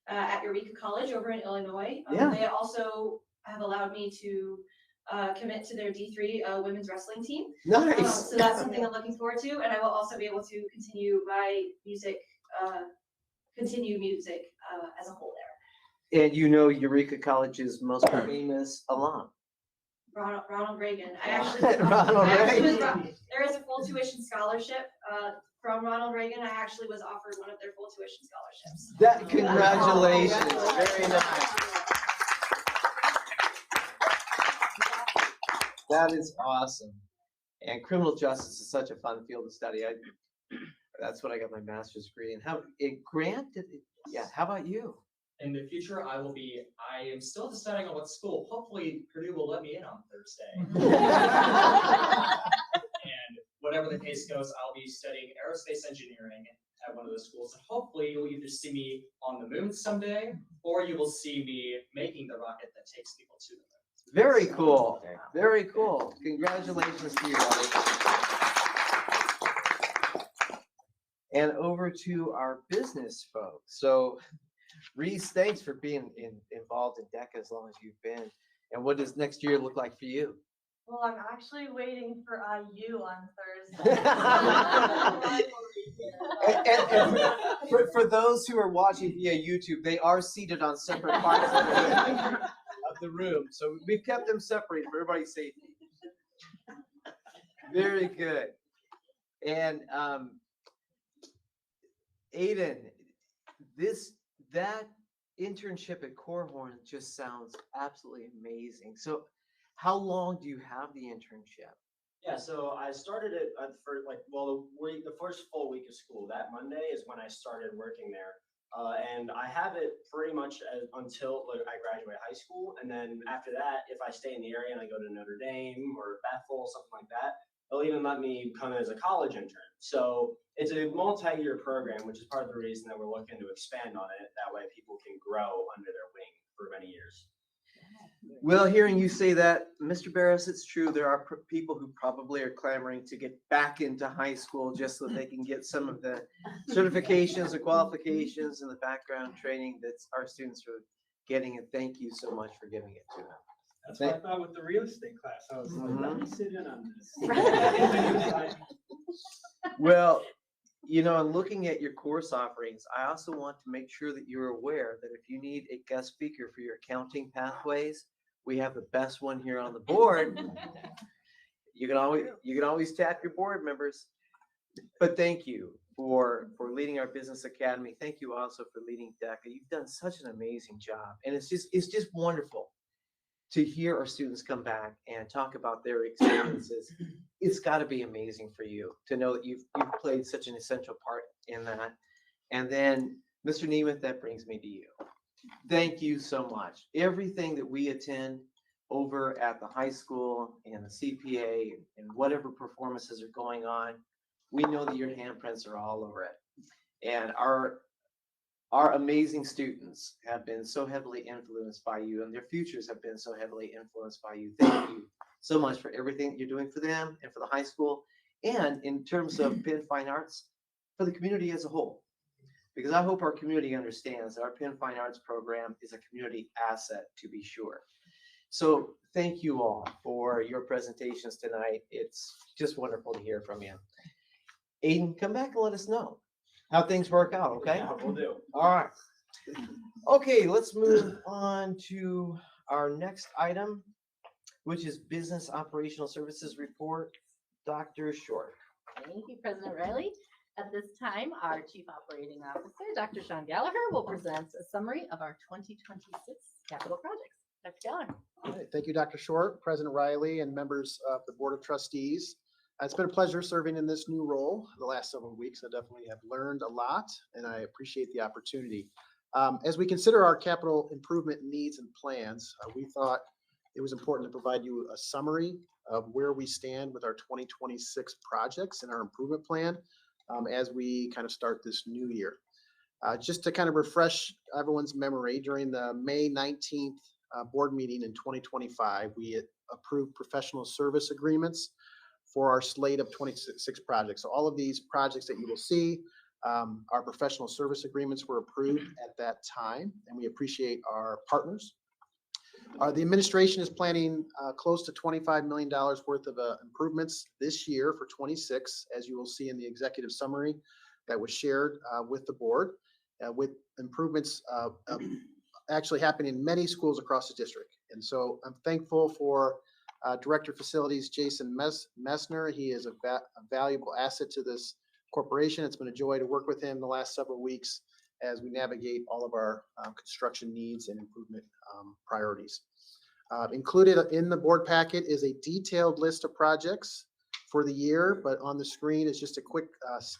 at Eureka College over in Illinois. They also have allowed me to commit to their D3 women's wrestling team. Nice. So that's something I'm looking forward to, and I will also be able to continue my music. Continue music as a whole there. And you know Eureka College's most famous alum. Ronald Reagan. Ronald Reagan. There is a full tuition scholarship from Ronald Reagan. I actually was offered one of their full tuition scholarships. Congratulations. Very nice. That is awesome. And criminal justice is such a fun field to study. That's what I got my master's degree in. Grant, how about you? In the future, I am still deciding on what school. Hopefully, Purdue will let me in on Thursday. And whatever the case goes, I'll be studying aerospace engineering at one of those schools. And hopefully, you'll either see me on the moon someday, or you will see me making the rocket that takes people to the moon. Very cool. Very cool. Congratulations to you, buddy. And over to our business folks. So, Reese, thanks for being involved in DECA as long as you've been. And what does next year look like for you? Well, I'm actually waiting for IU on Thursday. and for those who are watching via YouTube, they are seated on separate parts of the room. So we've kept them separated for everybody's safety. Very good. And Aiden, that internship at Corehorn just sounds absolutely amazing. So how long do you have the internship? Yeah, so I started it for the first full week of school. That Monday is when I started working there. And I have it pretty much until I graduate high school. And then after that, if I stay in the area and I go to Notre Dame or Bethel, something like that, they'll even let me come in as a college intern. So it's a multi-year program, which is part of the reason that we're looking to expand on it. That way people can grow under their wing for many years. Well, hearing you say that, Mr. Barris, it's true. There are people who probably are clamoring to get back into high school just so they can get some of the certifications and qualifications and the background training that our students are getting. And thank you so much for giving it to them. That's what I thought with the real estate class. I was like, let me sit in on this. Well, you know, looking at your course offerings, I also want to make sure that you're aware that if you need a guest speaker for your accounting pathways, we have the best one here on the board. You can always tap your board members. But thank you for leading our business academy. Thank you also for leading DECA. You've done such an amazing job, and it's just wonderful to hear our students come back and talk about their experiences. It's got to be amazing for you to know that you've played such an essential part in that. And then, Mr. Nemeth, that brings me to you. Thank you so much. Everything that we attend over at the high school and the CPA and whatever performances are going on, we know that your handprints are all over it. And our amazing students have been so heavily influenced by you, and their futures have been so heavily influenced by you. Thank you so much for everything that you're doing for them and for the high school, and in terms of Penn Fine Arts, for the community as a whole. Because I hope our community understands that our Penn Fine Arts program is a community asset, to be sure. So thank you all for your presentations tonight. It's just wonderful to hear from you. Aiden, come back and let us know how things work out, okay? Yeah, we'll do. All right. Okay, let's move on to our next item, which is Business Operational Services Report. Dr. Short. Thank you, President Riley. At this time, our Chief Operating Officer, Dr. Sean Gallagher, will present a summary of our 2026 capital projects. Dr. Gallagher. All right, thank you, Dr. Short, President Riley, and members of the Board of Trustees. It's been a pleasure serving in this new role the last several weeks. I definitely have learned a lot, and I appreciate the opportunity. As we consider our capital improvement needs and plans, we thought it was important to provide you a summary of where we stand with our 2026 projects and our improvement plan as we kind of start this new year. Just to kind of refresh everyone's memory, during the May 19th board meeting in 2025, we approved professional service agreements for our slate of 26 projects. So all of these projects that you will see, our professional service agreements were approved at that time, and we appreciate our partners. The administration is planning close to $25 million worth of improvements this year for 26, as you will see in the executive summary that was shared with the board, with improvements actually happening in many schools across the district. And so I'm thankful for Director of Facilities Jason Messner. He is a valuable asset to this corporation. It's been a joy to work with him the last several weeks as we navigate all of our construction needs and improvement priorities. Included in the board packet is a detailed list of projects for the year, but on the screen is just a quick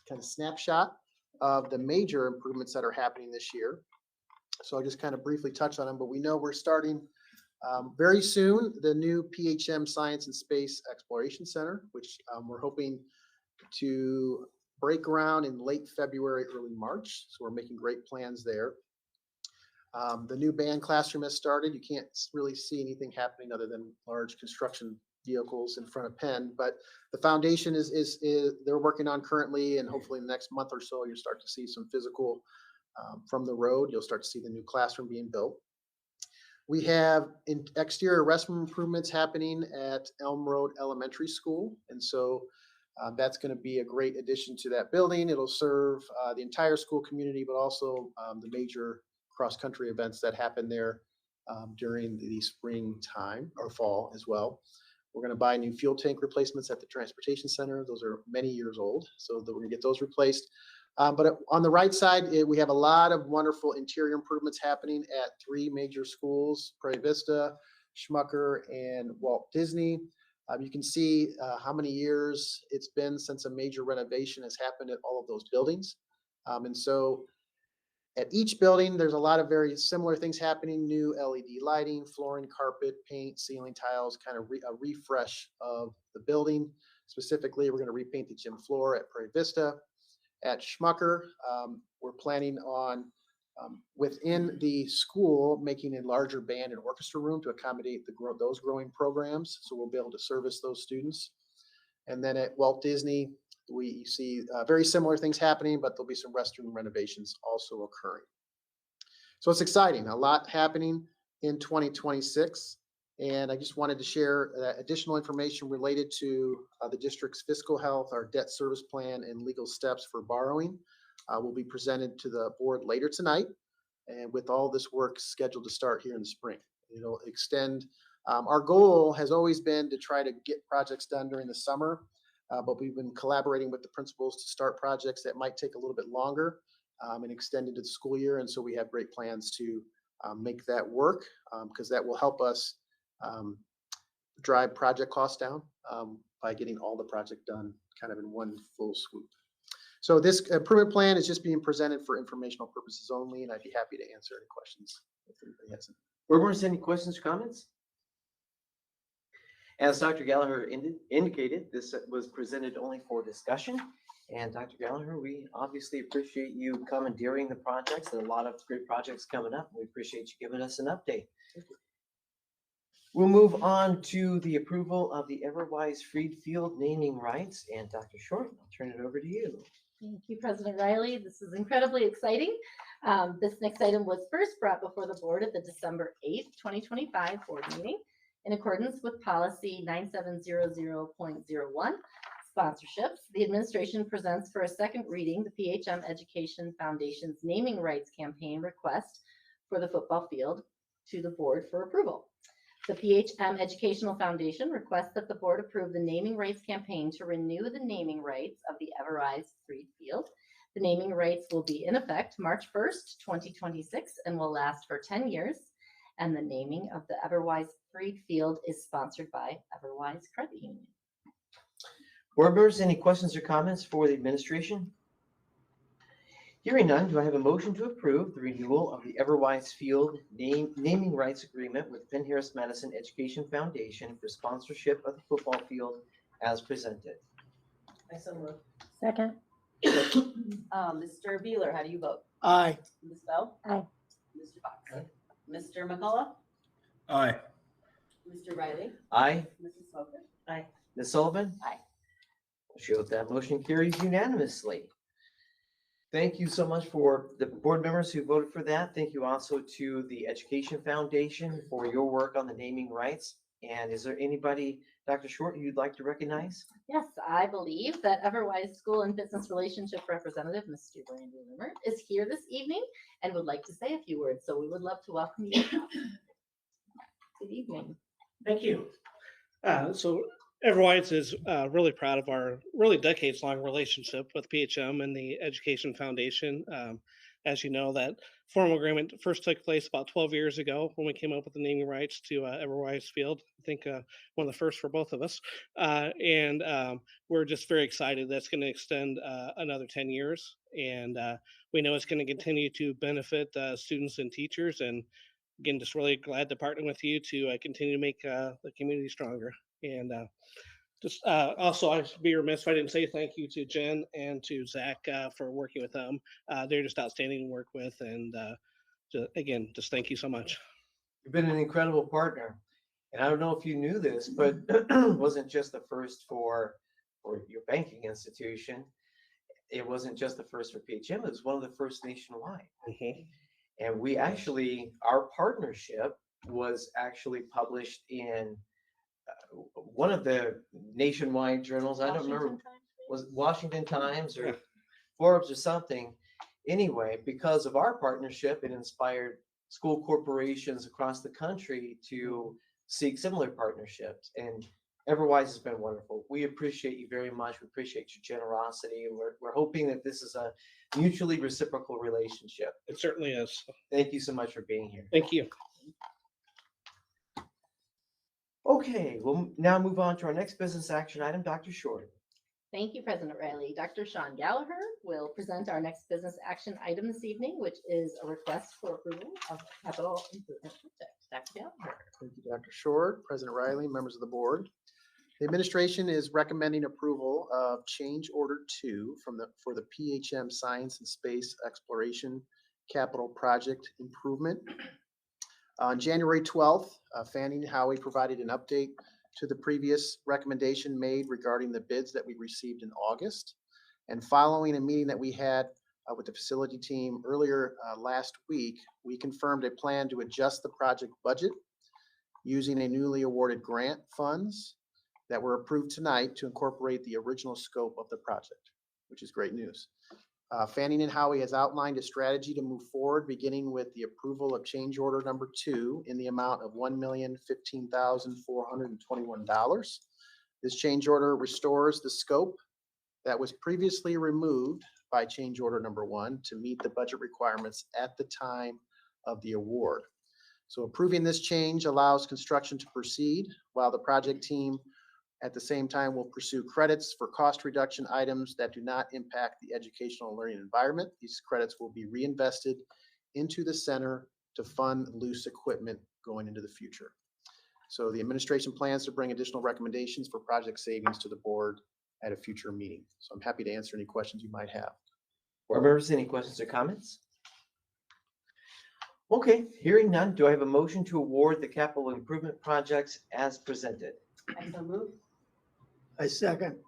kind of snapshot of the major improvements that are happening this year. So I'll just kind of briefly touch on them, but we know we're starting very soon the new PHM Science and Space Exploration Center, which we're hoping to break ground in late February, early March. So we're making great plans there. The new band classroom has started. You can't really see anything happening other than large construction vehicles in front of Penn, but the foundation is they're working on currently, and hopefully in the next month or so, you'll start to see some physical from the road. You'll start to see the new classroom being built. We have exterior restroom improvements happening at Elm Road Elementary School, and so that's going to be a great addition to that building. It'll serve the entire school community, but also the major cross-country events that happen there during the spring time or fall as well. We're going to buy new fuel tank replacements at the transportation center. Those are many years old, so we're going to get those replaced. But on the right side, we have a lot of wonderful interior improvements happening at three major schools: Prairie Vista, Schmucker, and Walt Disney. You can see how many years it's been since a major renovation has happened at all of those buildings. And so at each building, there's a lot of very similar things happening: new LED lighting, flooring, carpet, paint, ceiling tiles, kind of a refresh of the building. Specifically, we're going to repaint the gym floor at Prairie Vista. At Schmucker, we're planning on Within the school, making a larger band and orchestra room to accommodate those growing programs. So we'll be able to service those students. And then at Walt Disney, we see very similar things happening, but there'll be some restroom renovations also occurring. So it's exciting, a lot happening in 2026. And I just wanted to share additional information related to the district's fiscal health, our debt service plan, and legal steps for borrowing will be presented to the board later tonight. And with all this work scheduled to start here in the spring, it'll extend. Our goal has always been to try to get projects done during the summer, but we've been collaborating with the principals to start projects that might take a little bit longer and extend into the school year. And so we have great plans to make that work because that will help us drive project costs down by getting all the project done kind of in one full swoop. So this improvement plan is just being presented for informational purposes only, and I'd be happy to answer any questions if anybody has any. Board members, any questions or comments? As Dr. Gallagher indicated, this was presented only for discussion. And Dr. Gallagher, we obviously appreciate you commandeering the projects. There are a lot of great projects coming up. We appreciate you giving us an update. We'll move on to the approval of the Everwise Freed Field naming rights. And Dr. Short, I'll turn it over to you. Thank you, President Riley. This is incredibly exciting. This next item was first brought before the board at the December 8th, 2025 board meeting in accordance with policy 9700.01, sponsorships. The administration presents for a second reading the PHM Education Foundation's naming rights campaign request for the football field to the board for approval. The PHM Educational Foundation requests that the board approve the naming rights campaign to renew the naming rights of the Everwise Freed Field. The naming rights will be in effect March 1st, 2026, and will last for 10 years. And the naming of the Everwise Freed Field is sponsored by Everwise Credit Union. Board members, any questions or comments for the administration? Hearing none, do I have a motion to approve the renewal of the Everwise Field naming rights agreement with Penn-Harris-Madison Education Foundation for sponsorship of the football field as presented? I so move. Second. Mr. Beeler, how do you vote? Aye. Ms. Bell? Aye. Mr. Fox? Mr. McCullough? Aye. Mr. Riley? Aye. Mrs. Swoper? Aye. Ms. Sullivan? Aye. Show that motion carries unanimously. Thank you so much for the board members who voted for that. Thank you also to the Education Foundation for your work on the naming rights. And is there anybody, Dr. Short, you'd like to recognize? Yes, I believe that Everwise School and Business Relationship Representative, Mr. Brandon Limmer, is here this evening and would like to say a few words. So we would love to welcome you. Good evening. Thank you. So Everwise is really proud of our really decades-long relationship with PHM and the Education Foundation. As you know, that formal agreement first took place about 12 years ago when we came up with the naming rights to Everwise Field. I think one of the first for both of us. And we're just very excited that's going to extend another 10 years. And we know it's going to continue to benefit students and teachers. And again, just really glad to partner with you to continue to make the community stronger. And just also, I'd be remiss if I didn't say thank you to Jen and to Zach for working with them. They're just outstanding to work with. And again, just thank you so much. You've been an incredible partner. And I don't know if you knew this, but it wasn't just the first for your banking institution. It wasn't just the first for PHM. It was one of the first nationwide. Mm-hmm. And we actually, our partnership was actually published in one of the nationwide journals. I don't remember, was it Washington Times or Forbes or something. Anyway, because of our partnership, it inspired school corporations across the country to seek similar partnerships. And Everwise has been wonderful. We appreciate you very much. We appreciate your generosity. And we're hoping that this is a mutually reciprocal relationship. It certainly is. Thank you so much for being here. Thank you. Okay, we'll now move on to our next business action item, Dr. Short. Thank you, President Riley. Dr. Sean Gallagher will present our next business action item this evening, which is a request for approval of capital improvement project. Dr. Gallagher. Thank you, Dr. Short, President Riley, members of the board. The administration is recommending approval of change order 2 for the PHM Science and Space Exploration capital project improvement. On January 12th, Fanning and Howie provided an update to the previous recommendation made regarding the bids that we received in August. And following a meeting that we had with the facility team earlier last week, we confirmed a plan to adjust the project budget using a newly awarded grant funds that were approved tonight to incorporate the original scope of the project, which is great news. Fanning and Howie has outlined a strategy to move forward, beginning with the approval of change order number 2 in the amount of $1,015,421. This change order restores the scope that was previously removed by change order number 1 to meet the budget requirements at the time of the award. So approving this change allows construction to proceed while the project team at the same time will pursue credits for cost reduction items that do not impact the educational and learning environment. These credits will be reinvested into the center to fund loose equipment going into the future. So the administration plans to bring additional recommendations for project savings to the board at a future meeting. So I'm happy to answer any questions you might have. Board members, any questions or comments? Okay, hearing none, do I have a motion to award the capital improvement projects as presented? I so move. I second.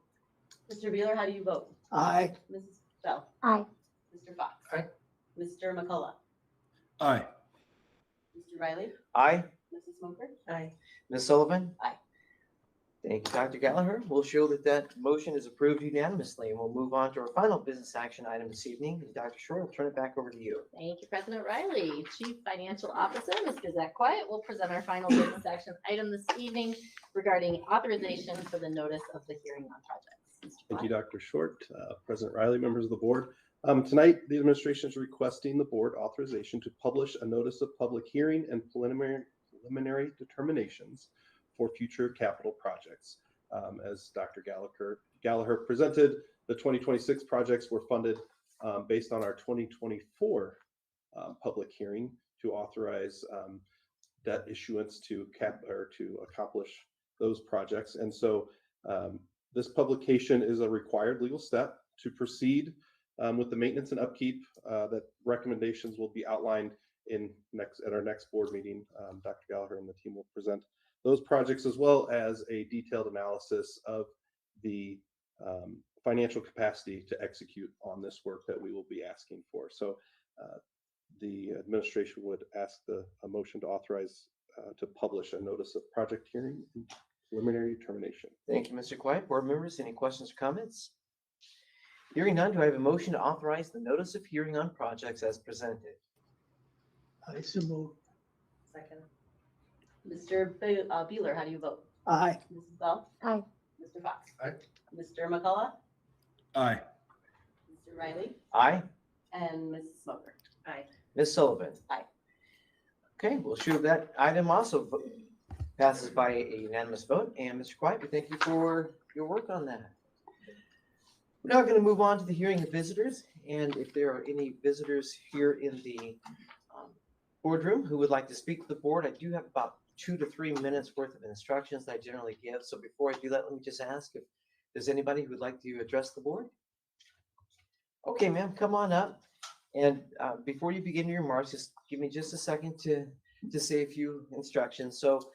Mr. Beeler, how do you vote? Aye. Mrs. Bell? Aye. Mr. Fox? Aye. Mr. McCullough? Aye. Mr. Riley? Aye. Mrs. Smoker? Aye. Ms. Sullivan? Aye. Thank you, Dr. Gallagher. We'll show that that motion is approved unanimously, and we'll move on to our final business action item this evening. Dr. Short, I'll turn it back over to you. Thank you, President Riley. Chief Financial Officer, Ms. Gazette Quiet, will present our final business action item this evening regarding authorization for the notice of the hearing on projects. Mr. Thank you, Quiet. Dr. Short, President Riley, members of the board. Tonight, the administration is requesting the board authorization to publish a notice of public hearing and preliminary determinations for future capital projects. As Dr. Gallagher presented, the 2026 projects were funded based on our 2024 public hearing to authorize debt issuance to accomplish those projects. And so this publication is a required legal step to proceed with the maintenance and upkeep. That recommendations will be outlined at our next board meeting. Dr. Gallagher and the team will present those projects, as well as a detailed analysis of the financial capacity to execute on this work that we will be asking for. So the administration would ask a motion to authorize to publish a notice of project hearing and preliminary determination. Thank you, Mr. Quiet. Board members, any questions or comments? Hearing none, do I have a motion to authorize the notice of hearing on projects as presented? I so move. Second. Mr. Beeler, how do you vote? Aye. Mrs. Bell? Aye. Mr. Fox? Aye. Mr. McCullough? Aye. Mr. Riley? Aye. And Mrs. Smoker? Aye. Ms. Sullivan? Aye. Okay, we'll show that item also passes by a unanimous vote. And Mr. Quiet, we thank you for your work on that. We're now going to move on to the hearing of visitors. And if there are any visitors here in the boardroom who would like to speak to the board, I do have about 2 to 3 minutes worth of instructions I generally give. So before I do that, let me just ask if there's anybody who would like to address the board. Okay, ma'am, come on up. And before you begin your remarks, just give me just a second to say a few instructions. So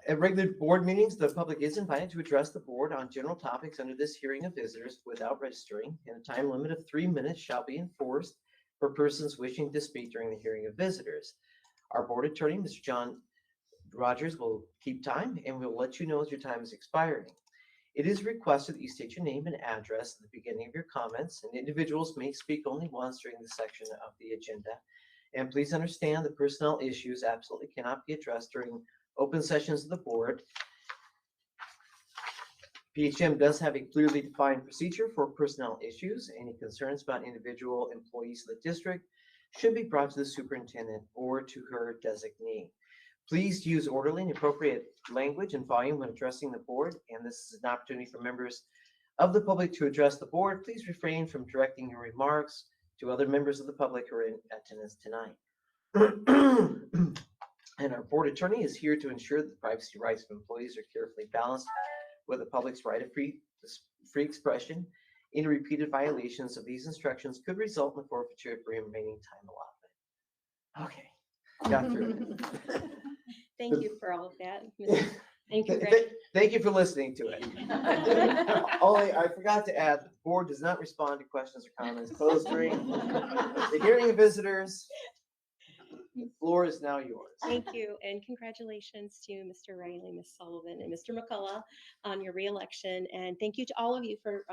at regular board meetings, the public is invited to address the board on general topics under this hearing of visitors without registering, and a time limit of 3 minutes shall be enforced for persons wishing to speak during the hearing of visitors. Our board attorney, Mr. John Rogers, will keep time and will let you know as your time is expiring. It is requested that you state your name and address at the beginning of your comments, and individuals may speak only once during this section of the agenda. And please understand that personnel issues absolutely cannot be addressed during open sessions of the board. PHM does have a clearly defined procedure for personnel issues. Any concerns about individual employees of the district should be brought to the superintendent or to her designee. Please use orderly and appropriate language and volume when addressing the board, and this is an opportunity for members of the public to address the board. Please refrain from directing your remarks to other members of the public who are in attendance tonight. And our board attorney is here to ensure that the privacy rights of employees are carefully balanced with the public's right of free expression. Any repeated violations of these instructions could result in the forfeiture of remaining time allotment. Okay, got through it. Thank you for all of that. And Thank you for listening to it. Only, I forgot to add, the board does not respond to questions or comments posed during the hearing of visitors. The floor is now yours. Thank you, and congratulations to Mr. Riley, Ms. Sullivan, and Mr. McCullough on your reelection. And thank you to all of you for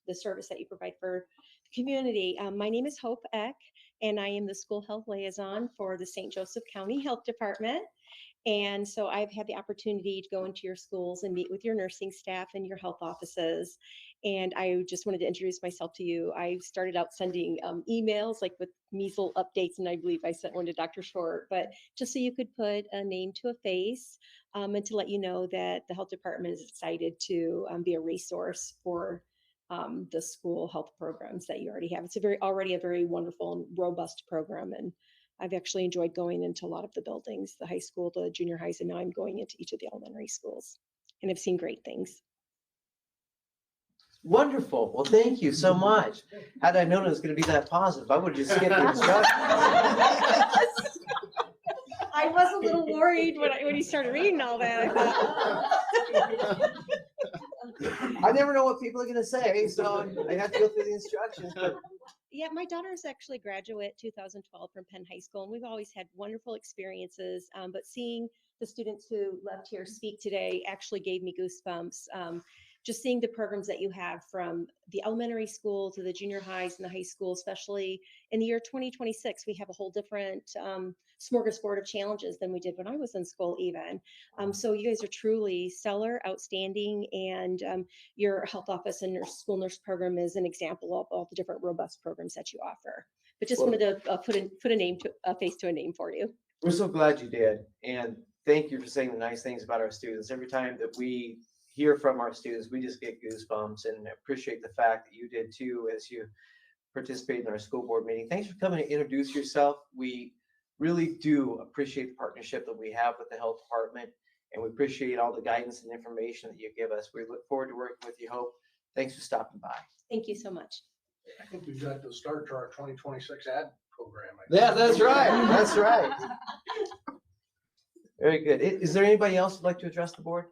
the service that you provide for the community. My name is Hope Eck, and I am the school health liaison for the St. Joseph County Health Department. And so I've had the opportunity to go into your schools and meet with your nursing staff and your health offices. And I just wanted to introduce myself to you. I started out sending emails like with measles updates, and I believe I sent one to Dr. Short, but just so you could put a name to a face and to let you know that the health department is excited to be a resource for the school health programs that you already have. It's already a very wonderful and robust program. And I've actually enjoyed going into a lot of the buildings, the high school, the junior highs, and now I'm going into each of the elementary schools. And I've seen great things. Wonderful. Well, thank you so much. Had I known it was going to be that positive, I would have just skipped the instructions. I was a little worried when you started reading all that. I thought, I never know what people are going to say, so I have to go through the instructions. But yeah, my daughter is actually a graduate 2012 from Penn High School, and we've always had wonderful experiences. But seeing the students who left here speak today actually gave me goosebumps. Just seeing the programs that you have from the elementary school to the junior highs and the high school, especially in the year 2026, we have a whole different smorgasbord of challenges than we did when I was in school even. So you guys are truly stellar, outstanding, and your health office and your school nurse program is an example of all the different robust programs that you offer. But just wanted to put a face to a name for you. we're so glad you did. And thank you for saying the nice things about our students. Every time that we hear from our students, we just get goosebumps, and appreciate the fact that you did too as you participate in our school board meeting. Thanks for coming to introduce yourself. We really do appreciate the partnership that we have with the health department, and we appreciate all the guidance and information that you give us. We look forward to working with you, Hope. Thanks for stopping by. Thank you so much. I think we've got to start to our 2026 ad program. Yeah, that's right. That's right. Very good. Is there anybody else who'd like to address the board?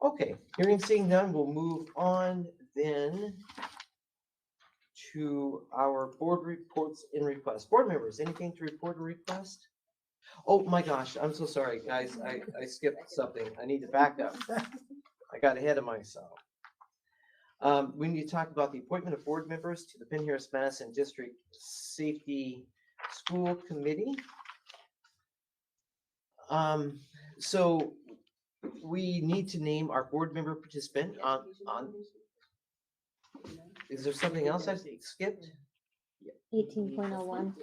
Okay, hearing seeing none, we'll move on then to our board reports and requests. Board members, anything to report or request? Oh my gosh, I'm so sorry, guys. I skipped something. I need to back up. I got ahead of myself. We need to talk about the appointment of board members to the Penn-Harris-Madison District Safety School Committee. So we need to name our board member participant on. Is there something else I skipped? 18.01.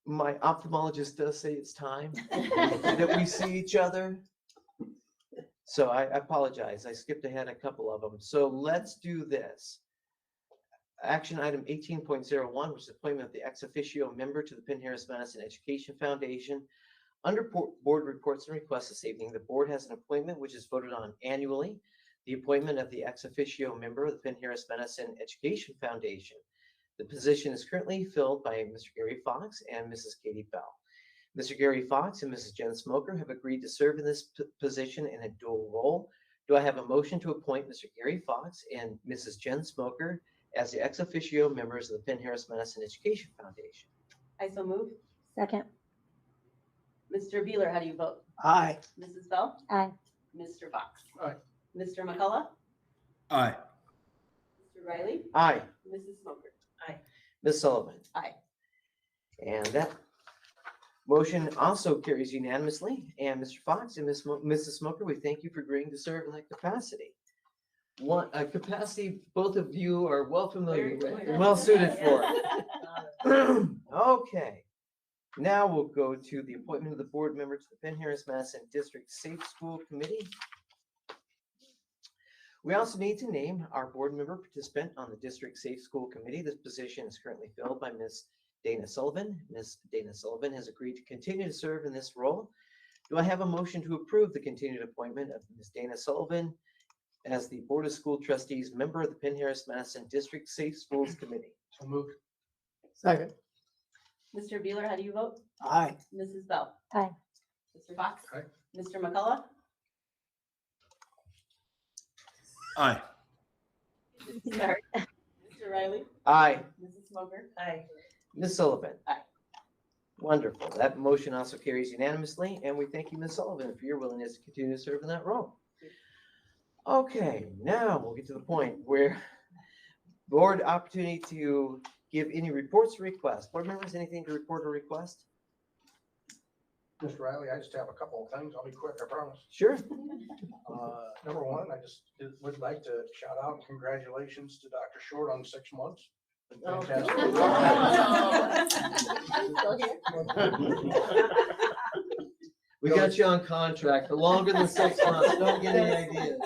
My ophthalmologist does say it's time that we see each other. So I apologize. I skipped ahead a couple of them. So let's do this. Action item 18.01, which is appointment of the ex officio member to the Penn-Harris-Madison Education Foundation. Under board reports and requests this evening, the board has an appointment which is voted on annually. The appointment of the ex officio member of the Penn-Harris-Madison Education Foundation. The position is currently filled by Mr. Gary Fox and Mrs. Katie Bell. Mr. Gary Fox and Mrs. Jen Smoker have agreed to serve in this position in a dual role. Do I have a motion to appoint Mr. Gary Fox and Mrs. Jen Smoker as the ex officio members of the Penn-Harris-Madison Education Foundation? I so move. Second. Mr. Beeler, how do you vote? Aye. Mrs. Bell? Aye. Mr. Fox? Aye. Mr. McCullough? Aye. Mr. Riley? Aye. Mrs. Smoker? Aye. Ms. Sullivan? Aye. And that motion also carries unanimously. And Mr. Fox and Mrs. Smoker, we thank you for agreeing to serve in that capacity. One capacity both of you are well familiar with and well suited for. Okay. Now we'll go to the appointment of the board member to the Penn-Harris-Madison District Safe School Committee. We also need to name our board member participant on the District Safe School Committee. This position is currently filled by Ms. Dana Sullivan. Ms. Dana Sullivan has agreed to continue to serve in this role. Do I have a motion to approve the continued appointment of Ms. Dana Sullivan as the Board of School Trustees member of the Penn-Harris-Madison District Safe Schools Committee? So moved. Second. Mr. Beeler, how do you vote? Aye. Mrs. Bell? Aye. Mr. Fox? Aye. Mr. McCullough? Aye. Sorry. Mr. Riley? Aye. Mrs. Smoker? Aye. Ms. Sullivan? Aye. Wonderful. That motion also carries unanimously, and we thank you, Ms. Sullivan, for your willingness to continue to serve in that role. Okay, now we'll get to the point where board opportunity to give any reports or requests. Board members, anything to report or request? Mr. Riley, I just have a couple of things. I'll be quick, I promise. Sure. Number one, I just would like to shout out and congratulations to Dr. Short on 6 months. Oh. We got you on contract for longer than 6 months. Don't get any ideas.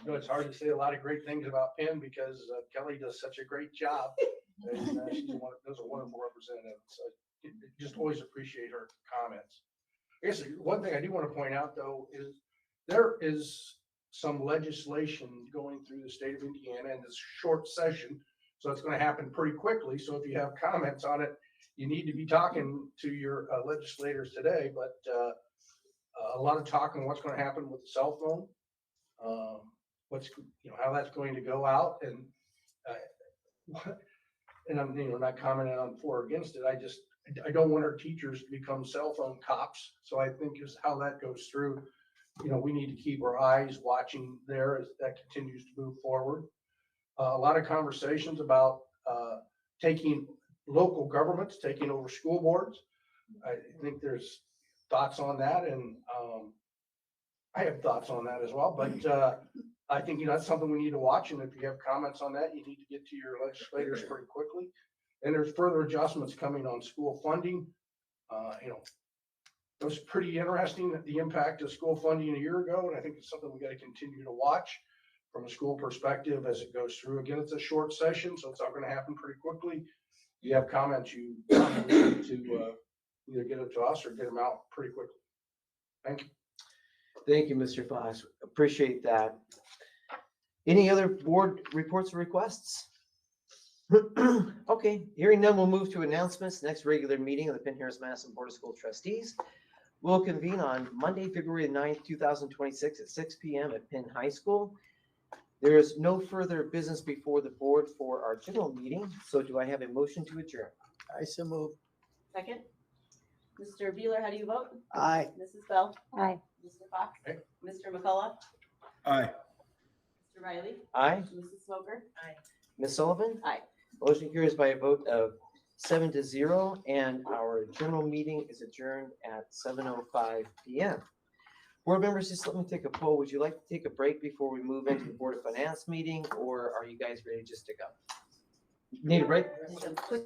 You know, it's hard to say a lot of great things about Penn because Kelly does such a great job. And does a wonderful representative. So just always appreciate her comments. I guess one thing I do want to point out, though, is there is some legislation going through the state of Indiana in this short session. So it's going to happen pretty quickly. So if you have comments on it, you need to be talking to your legislators today. But a lot of talk on what's going to happen with the cell phone, how that's going to go out, and I'm not commenting on for or against it. I don't want our teachers to become cell phone cops. So I think is how that goes through. We need to keep our eyes watching there as that continues to move forward. A lot of conversations about taking local governments, taking over school boards. I think there's thoughts on that, and I have thoughts on that as well. But I think that's something we need to watch. And if you have comments on that, you need to get to your legislators pretty quickly. And there's further adjustments coming on school funding. It was pretty interesting the impact of school funding a year ago, and I think it's something we got to continue to watch from a school perspective as it goes through. Again, it's a short session, so it's all going to happen pretty quickly. If you have comments, you need to either get them to us or get them out pretty quickly. Thank you. Thank you, Mr. Fox. Appreciate that. Any other board reports or requests? Okay, hearing none, we'll move to announcements. Next regular meeting of the Penn-Harris-Madison Board of School Trustees will convene on Monday, February 9th, 2026 at 6 p.m. at Penn High School. There is no further business before the board for our general meeting. So do I have a motion to adjourn? I so move. Second. Mr. Beeler, how do you vote? Aye. Mrs. Bell? Aye. Mr. Fox? Aye. Mr. McCullough? Aye. Mr. Riley? Aye. Mrs. Smoker? Aye. Ms. Sullivan? Aye. Motion carries by a vote of 7-0, and our general meeting is adjourned at 7:05 p.m. Board members, just let me take a poll. Would you like to take a break before we move into the Board of Finance meeting, or are you guys ready just to go? Need a break? Just a quick